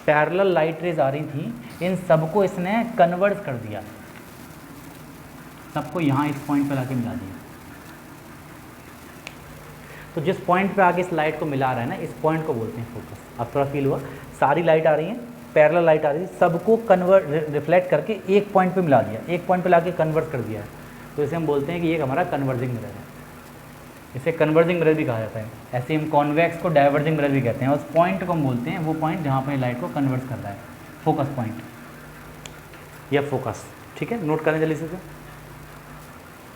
Speaker 1: पैरेलल लाइट रेज आ रही थी, इन सबको इसने कन्वर्ट कर दिया, सबको यहाँ इस पॉइंट पर आके मिला दिया। तो जिस पॉइंट पे आके इस लाइट को मिला रहा है ना, इस पॉइंट को बोलते हैं फोकस। अब थोड़ा फील हुआ, सारी लाइट आ रही है, पैरेलल लाइट आ रही है, सबको कन्वर्ट रिफ्लेक्ट करके एक पॉइंट पे मिला दिया, एक पॉइंट पे लाके कन्वर्ट कर दिया है। तो इसे हम बोलते हैं कि ये हमारा कन्वर्जिंग मिरर है। इसे कन्वर्जिंग मिरर भी कहा जाता है। ऐसे हम कॉन्वेक्स को डाइवर्जिंग मिरर भी कहते हैं। उस पॉइंट को हम बोलते हैं वो पॉइंट जहाँ पर लाइट को कन्वर्ट कर रहा है, फोकस पॉइंट या फोकस। ठीक है, नोट करें जल्दी से,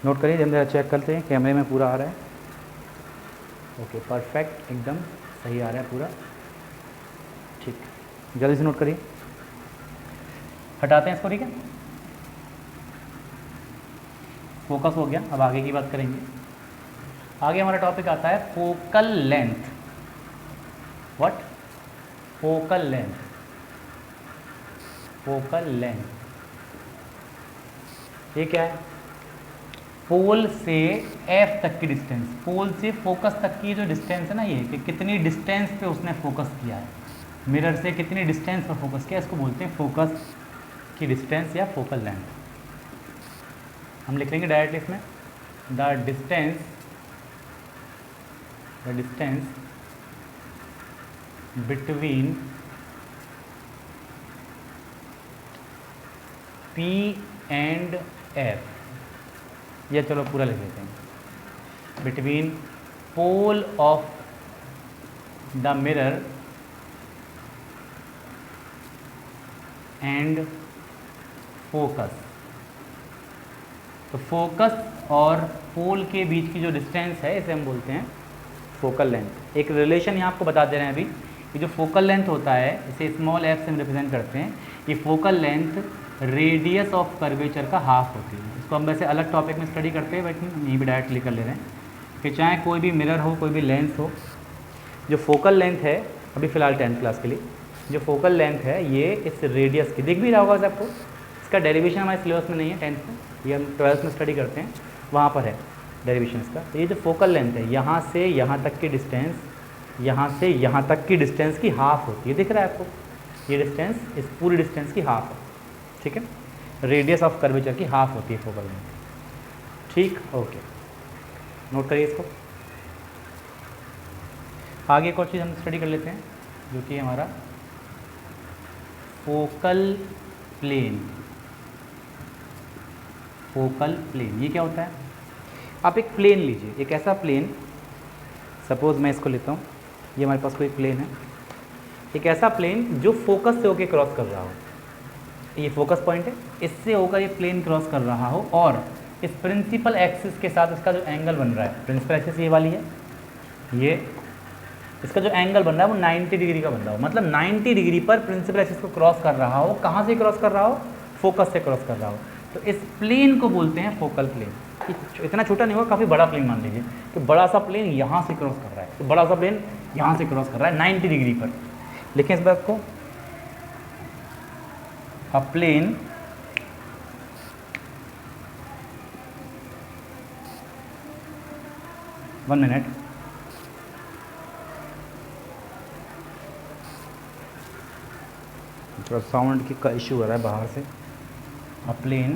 Speaker 1: नोट करिए जल्दी, चेक करते हैं कैमरे में पूरा आ रहा है। ओके परफेक्ट, एकदम सही आ रहा है पूरा, ठीक। जल्दी से नोट करिए, हटाते हैं इसको, ठीक है। फोकस हो गया, अब आगे की बात करेंगे। आगे हमारा टॉपिक आता है focal length. What? Focal length. Focal length ये क्या है? पोल से एफ तक की डिस्टेंस, पोल से फोकस तक की जो डिस्टेंस है ना, ये कि कितनी डिस्टेंस पे उसने फोकस किया है, मिरर से कितनी डिस्टेंस पर फोकस किया, इसको बोलते हैं फोकस की डिस्टेंस या फोकल लेंथ। हम लिख लेंगे डायरेक्टली इसमें, the distance between P and F, या चलो पूरा लिख लेते हैं, between pole of the mirror and focus. तो फोकस और पोल के बीच की जो डिस्टेंस है इसे हम बोलते हैं फोकल लेंथ। एक रिलेशन यहाँ आपको बता दे रहे हैं अभी कि जो फोकल लेंथ होता है इसे स्मॉल f से हम रिप्रेजेंट करते हैं। ये focal length radius of curvature का हाफ होती है। इसको हम वैसे अलग टॉपिक में स्टडी करते हैं, बट यहीं भी डायरेक्ट लिख कर ले रहे हैं कि चाहे कोई भी मिरर हो, कोई भी लेंस हो, जो फोकल लेंथ है अभी फ़िलहाल 10th क्लास के लिए, जो फोकल लेंथ है ये इस रेडियस की, दिख भी रहा होगा आपको, इसका डेरिवेशन हमारे सिलेबस में नहीं है 10th में, ये हम 12th में स्टडी करते हैं, वहाँ पर है डेरिवेशन इसका। तो ये जो फोकल लेंथ है, यहाँ से यहाँ तक की डिस्टेंस, यहाँ से यहाँ तक की डिस्टेंस की हाफ होती है, दिख रहा है आपको, ये डिस्टेंस इस पूरी डिस्टेंस की हाफ है, ठीक है। रेडियस ऑफ कर्वेचर की हाफ होती है फोकल लेंथ, ठीक, ओके, नोट करिए इसको। आगे एक और चीज़ हम स्टडी कर लेते हैं जो कि हमारा फोकल प्लेन। फोकल प्लेन ये क्या होता है? आप एक प्लेन लीजिए, एक ऐसा प्लेन, सपोज मैं इसको लेता हूँ, ये हमारे पास कोई प्लेन है, एक ऐसा प्लेन जो फोकस से होकर क्रॉस कर रहा हो, ये फोकस पॉइंट है, इससे होकर ये प्लेन क्रॉस कर रहा हो, और इस प्रिंसिपल एक्सिस के साथ इसका जो एंगल बन रहा है, प्रिंसिपल एक्सिस ये वाली है, ये इसका जो एंगल बन रहा है वो 90 डिग्री का बन रहा हो, मतलब 90 डिग्री पर प्रिंसिपल एक्सिस को क्रॉस कर रहा हो। कहाँ से क्रॉस कर रहा हो? फोकस से क्रॉस कर रहा हो। तो इस प्लेन को बोलते हैं फोकल प्लेन। इतना छोटा नहीं होगा, काफ़ी बड़ा प्लेन मान लीजिए कि बड़ा सा प्लेन यहाँ से क्रॉस कर रहा है, तो बड़ा सा प्लेन यहाँ से क्रॉस कर रहा है 90 डिग्री पर। लिखें इस बात को, अ प्लेन वन मिनट, थोड़ा साउंड की का इशू हो रहा है बाहर से। A plane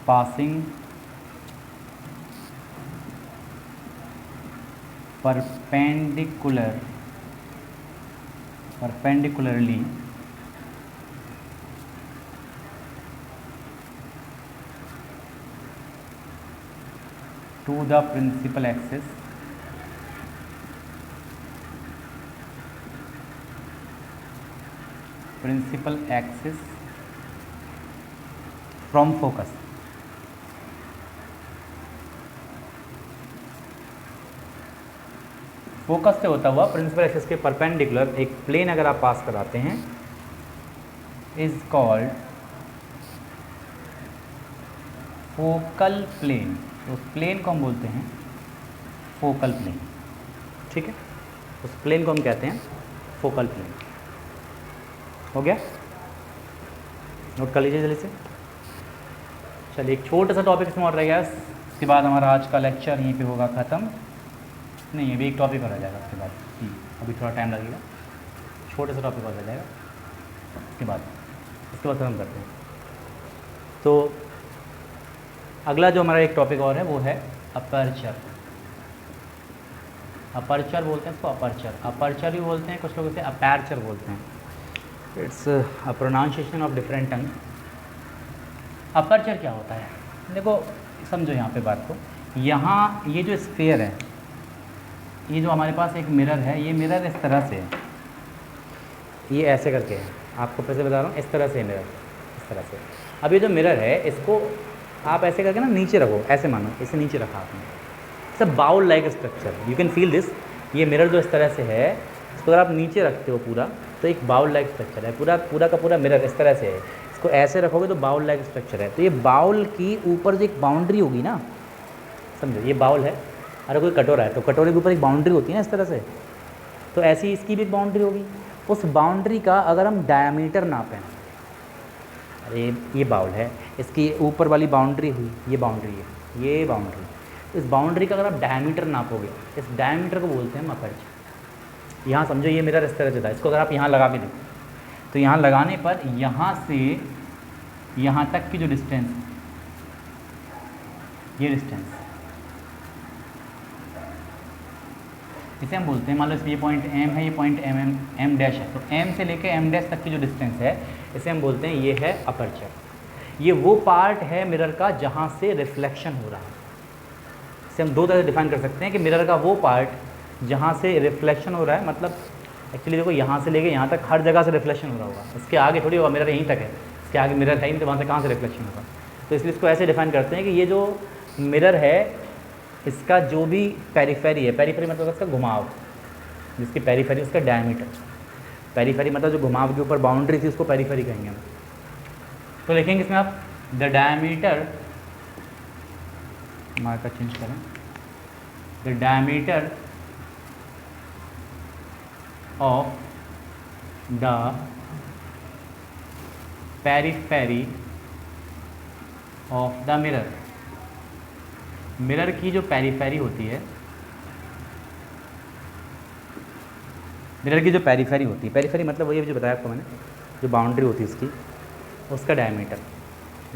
Speaker 1: passing perpendicularly to the principal axis from focus. Focus से होता हुआ प्रिंसिपल एक्सिस के परपेंडिकुलर एक प्लेन अगर आप पास कराते हैं इज कॉल्ड फोकल प्लेन। तो उस प्लेन को हम बोलते हैं फोकल प्लेन। ठीक है, उस प्लेन को हम कहते हैं फोकल प्लेन। हो गया, नोट कर लीजिए जल्दी से। चलिए एक छोटा सा टॉपिक इसमें और रह गया, उसके बाद हमारा आज का लेक्चर यहीं पे होगा ख़त्म। नहीं, अभी एक टॉपिक और रह जाएगा उसके बाद, अभी थोड़ा टाइम लगेगा, छोटे सा टॉपिक और रह जाएगा उसके बाद ख़त्म करते हैं। तो अगला जो हमारा एक टॉपिक और है वो है अपर्चर। अपर्चर बोलते हैं इसको, अपर्चर भी बोलते हैं, कुछ लोग इसे अपर्चर बोलते हैं। It's a pronunciation of different tongue. Aperture क्या होता है, देखो समझो यहाँ पे बात को। यहाँ ये जो स्फीयर है, ये जो हमारे पास एक मिरर है, ये मिरर इस तरह से है, ये ऐसे करके है, आपको फिर से बता रहा हूँ, इस तरह से मिरर, इस तरह से। अब ये जो मिरर है इसको आप ऐसे करके ना नीचे रखो, ऐसे मानो इसे नीचे रखा आपने, it's a bowl like structure, you can feel this. ये मिरर जो इस तरह से है, इसको अगर आप नीचे रखते हो पूरा, तो एक बाउल लाइक स्ट्रक्चर है, पूरा का पूरा मिरर इस तरह से है। इसको ऐसे रखोगे तो बाउल लाइक स्ट्रक्चर है। तो ये बाउल की ऊपर जो एक बाउंड्री होगी ना, समझो ये बाउल है, अरे कोई कटोरा है तो कटोरे के ऊपर एक बाउंड्री होती है ना इस तरह से, तो ऐसी ही इसकी भी एक बाउंड्री होगी। उस बाउंड्री का अगर हम डायमीटर नापें, अरे ये बाउल है, इसकी ऊपर वाली बाउंड्री हुई, ये बाउंड्री है, ये बाउंड्री, इस बाउंड्री का अगर आप डायमीटर नापोगे, इस डायमीटर को बोलते हैं अपर्चर। यहाँ समझो ये मिरर इस तरह से था, इसको अगर आप यहाँ लगा के देखो, तो यहाँ लगाने पर यहाँ से यहाँ तक की जो डिस्टेंस, ये डिस्टेंस, इसे हम बोलते हैं, मान लो ये पॉइंट M है, ये पॉइंट M डैश है, तो M से लेके M डैश तक की जो डिस्टेंस है, इसे हम बोलते हैं ये है अपर्चर। ये वो पार्ट है मिरर का जहाँ से रिफ्लेक्शन हो रहा है। इसे हम दो तरह से डिफाइन कर सकते हैं कि मिरर का वो पार्ट जहाँ से रिफ्लेक्शन हो रहा है, मतलब एक्चुअली देखो यहाँ से लेके यहाँ तक हर जगह से रिफ्लेक्शन हो रहा होगा, इसके आगे थोड़ी होगा, मिरर यहीं तक है, इसके आगे मिरर है ही नहीं, तो वहाँ से कहाँ से रिफ्लेक्शन होगा। तो इसलिए इसको ऐसे डिफाइन करते हैं कि ये जो मिरर है इसका जो भी पेरीफेरी है, पेरीफेरी मतलब इसका घुमाव, जिसकी पेरीफेरी उसका डायमीटर, पेरीफेरी मतलब जो घुमाव के ऊपर बाउंड्री थी उसको पेरीफेरी कहेंगे हम। तो लिखेंगे इसमें आप द डायमीटर, मार्कर चेंज करें, the diameter of the periphery of the mirror. Mirror की जो पेरीफेरी होती है, मिरर की जो पेरीफेरी होती है, पेरीफेरी मतलब वही जो बताया आपको मैंने, जो बाउंड्री होती है इसकी, उसका डायमीटर।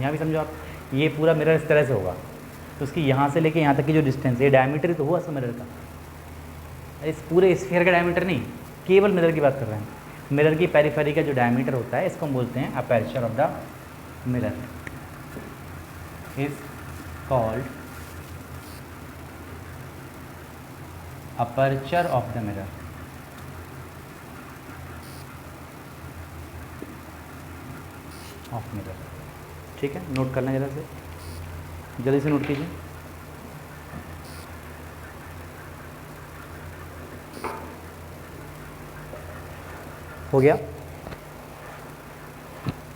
Speaker 1: यहाँ भी समझो आप, ये पूरा मिरर इस तरह से होगा, तो उसकी यहाँ से लेके यहाँ तक की जो डिस्टेंस, ये डायमीटर ही तो हुआ सब मिरर का। इस पूरे स्फीयर का डायमीटर नहीं, केवल मिरर की बात कर रहे हैं। मिरर की पेरीफेरी का जो डायमीटर होता है, इसको हम बोलते हैं aperture of the mirror, is called aperture of the mirror. Of mirror, ठीक है, नोट करना जरा से, जल्दी से नोट कीजिए। हो गया,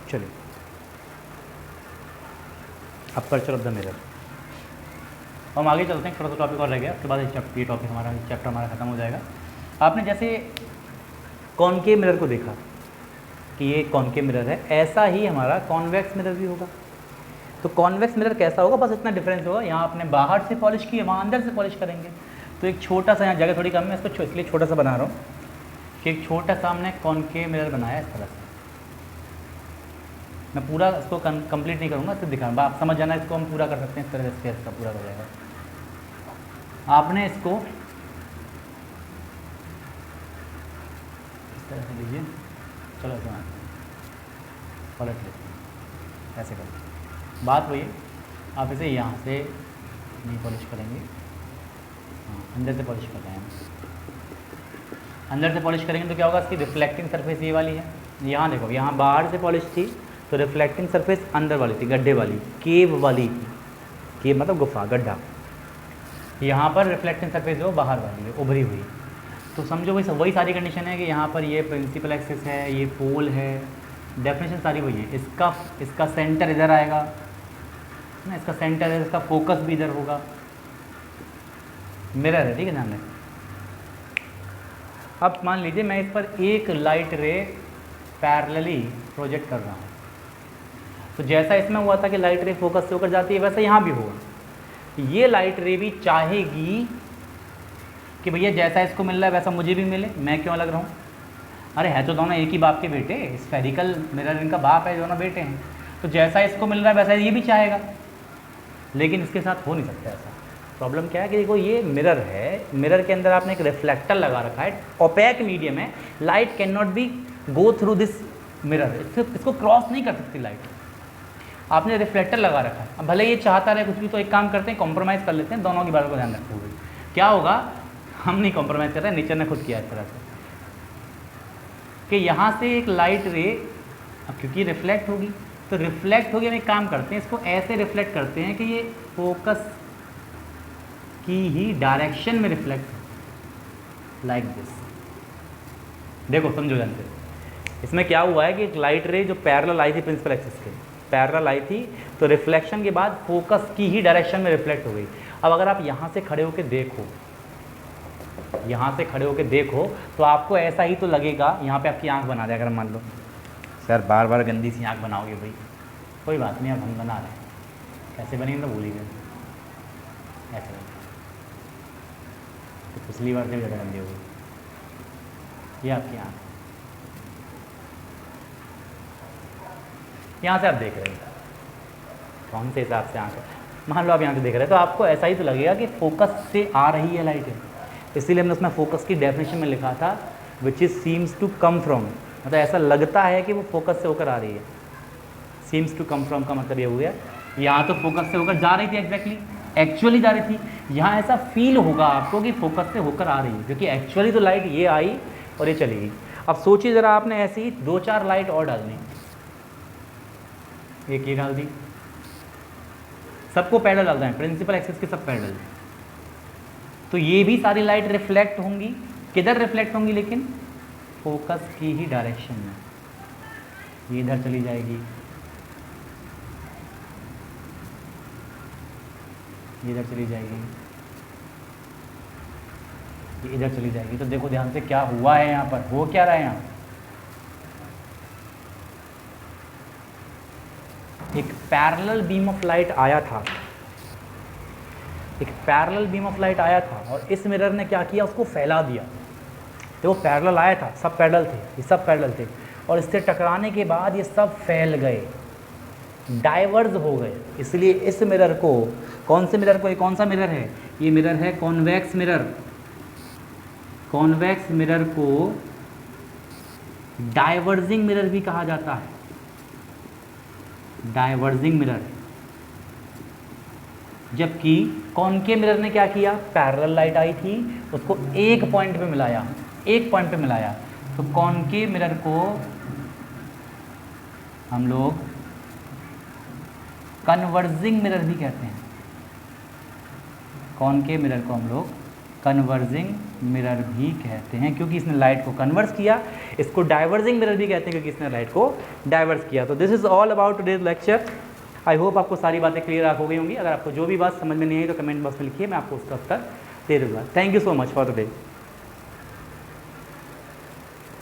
Speaker 1: चलिए अपर्चर ऑफ द मिरर। हम आगे चलते हैं, थोड़ा सा टॉपिक और रह गया, उसके बाद ये टॉपिक हमारा, चैप्टर हमारा खत्म हो जाएगा। आपने जैसे कॉनकेव मिरर को देखा कि ये कॉनकेव मिरर है, ऐसा ही हमारा कॉन्वेक्स मिरर भी होगा। तो कॉन्वेक्स मिरर कैसा होगा, बस इतना डिफरेंस होगा, यहाँ आपने बाहर से पॉलिश की है, वहाँ अंदर से पॉलिश करेंगे। तो एक छोटा सा, यहाँ जगह थोड़ी कम है, इसको इसलिए छोटा सा बना रहा हूँ कि एक छोटा सा हमने कॉनकेव मिरर बनाया इस तरह से। मैं पूरा इसको कंप्लीट नहीं करूँगा, सिर्फ दिखाऊंगा, आप समझ जाना, इसको हम पूरा कर सकते हैं इस तरह से, इसका पूरा हो जाएगा। आपने इसको इस तरह से लीजिए, चलो ऐसे पलट लेते हैं, ऐसे करें। बात वही है, आप इसे यहाँ से नहीं पॉलिश करेंगे, हाँ अंदर से पॉलिश कर रहे हैं। अंदर से पॉलिश करेंगे तो क्या होगा, इसकी रिफ्लेक्टिंग सरफेस ये वाली है। यहाँ देखो, यहाँ बाहर से पॉलिश थी तो रिफ्लेक्टिंग सरफेस अंदर वाली थी, गड्ढे वाली, केव वाली थी। केव मतलब गुफा, गड्ढा। यहाँ पर रिफ्लेक्टिंग सरफेस जो बाहर वाली है, उभरी हुई। तो समझो वही सारी कंडीशन है कि यहाँ पर ये प्रिंसिपल एक्सिस है, ये पोल है, डेफिनेशन सारी वही है। इसका सेंटर इधर आएगा ना, इसका सेंटर है, इसका फोकस भी इधर होगा। मिरर है, ठीक है, ध्यान रखें। अब मान लीजिए मैं इस पर एक लाइट रे पैरेलली प्रोजेक्ट कर रहा हूँ, तो जैसा इसमें हुआ था कि लाइट रे फोकस से होकर जाती है, वैसा यहाँ भी होगा। ये लाइट रे भी चाहेगी कि भैया जैसा इसको मिल रहा है वैसा मुझे भी मिले, मैं क्यों अलग रहूँ। अरे है तो दोनों एक ही बाप के बेटे, स्फेरिकल मिरर इनका बाप है, दोनों बेटे हैं। तो जैसा इसको मिल रहा है वैसा ये भी चाहेगा, लेकिन इसके साथ हो नहीं सकता ऐसा। प्रॉब्लम क्या है कि देखो ये मिरर है, मिरर के अंदर आपने एक रिफ्लेक्टर लगा रखा है, ओपेक मीडियम है, light can not be go through this mirror, इसको क्रॉस नहीं कर सकती लाइट। आपने रिफ्लेक्टर लगा रखा है, अब भले ये चाहता रहे कुछ भी, तो एक काम करते हैं, कॉम्प्रोमाइज़ कर लेते हैं, दोनों की बातों को ध्यान रखते हुए। क्या होगा, हम नहीं कॉम्प्रोमाइज़ कर रहे हैं, नेचर ने खुद किया इस तरह से कि यहाँ से एक लाइट रे, अब क्योंकि रिफ्लेक्ट होगी तो रिफ्लेक्ट होगी, हम एक काम करते हैं, इसको ऐसे रिफ्लेक्ट करते हैं कि ये फोकस की ही डायरेक्शन में रिफ्लेक्ट, लाइक दिस। देखो समझो ध्यान से, इसमें क्या हुआ है कि एक लाइट रे जो पैरेलल आई थी प्रिंसिपल एक्सिस के, पैरेलल आई थी, तो रिफ्लेक्शन के बाद फोकस की ही डायरेक्शन में रिफ्लेक्ट हो गई। अब अगर आप यहाँ से खड़े होकर देखो, यहाँ से खड़े होकर देखो तो आपको ऐसा ही तो लगेगा। यहाँ पे आपकी आंख बना दे, अगर मान लो सर बार बार गंदी सी आंख बनाओगे भाई, कोई बात नहीं, अब हम बना रहे हैं, कैसे बनेंगे तो भूल ही गए, ऐसे तो पिछली बार से भी ज़्यादा गंदी हो गई। ये आपकी आँख, यहाँ से आप देख रहे हैं कौन से हिसाब से आँख है, मान लो आप यहाँ से देख रहे हैं तो आपको ऐसा ही तो लगेगा कि फोकस से आ रही है लाइट है। इसीलिए हमने उसमें फोकस की डेफिनेशन में लिखा था which is seems to come from, मतलब ऐसा लगता है कि वो फोकस से होकर आ रही है। सीम्स टू कम फ्रॉम का मतलब ये हो गया, यहाँ तो फोकस से होकर जा रही थी, एग्जैक्टली एक्चुअली जा रही थी, यहाँ ऐसा फील होगा आपको कि फोकस से होकर आ रही है, क्योंकि एक्चुअली तो लाइट ये आई और ये चली गई। अब सोचिए ज़रा, आपने ऐसी ही 2-4 लाइट और डालनी, एक ये डाल दी, सबको पैरेलल डालते हैं, प्रिंसिपल एक्सिस के सब पैरेलल, तो ये भी सारी लाइट रिफ्लेक्ट होंगी। किधर रिफ्लेक्ट होंगी, लेकिन फोकस की ही डायरेक्शन में। ये इधर चली जाएगी, ये इधर चली जाएगी, ये इधर चली जाएगी। तो देखो ध्यान से क्या हुआ है यहाँ पर, हो क्या रहा है यहाँ, एक पैरेलल बीम ऑफ लाइट आया था, एक पैरेलल बीम ऑफ लाइट आया था और इस मिरर ने क्या किया, उसको फैला दिया। तो वो पैरेलल आया था, सब पैरेलल थे, ये सब पैरेलल थे, और इससे टकराने के बाद ये सब फैल गए, डाइवर्ज हो गए। इसलिए इस मिरर को, कौन से मिरर को, ये कौन सा मिरर है, ये मिरर है कॉन्वेक्स मिरर। कॉन्वेक्स मिरर को डाइवर्जिंग मिरर भी कहा जाता है, डाइवर्जिंग मिरर। जबकि कॉनकेव मिरर ने क्या किया, पैरेलल लाइट आई थी, उसको एक पॉइंट पे मिलाया, एक पॉइंट पे मिलाया। तो कॉनकेव मिरर को हम लोग कन्वर्जिंग मिरर भी कहते हैं, कॉनकेव मिरर को हम लोग कन्वर्जिंग मिरर भी कहते हैं, क्योंकि इसने लाइट को कन्वर्स किया। इसको डाइवर्जिंग मिरर भी कहते हैं क्योंकि इसने लाइट को डाइवर्स किया। तो this is all about today's lecture. I hope आपको सारी बातें क्लियर हो गई होंगी। अगर आपको जो भी बात समझ में नहीं आई तो कमेंट बॉक्स में लिखिए, मैं आपको उसका उत्तर दे दूँगा। Thank you so much for today.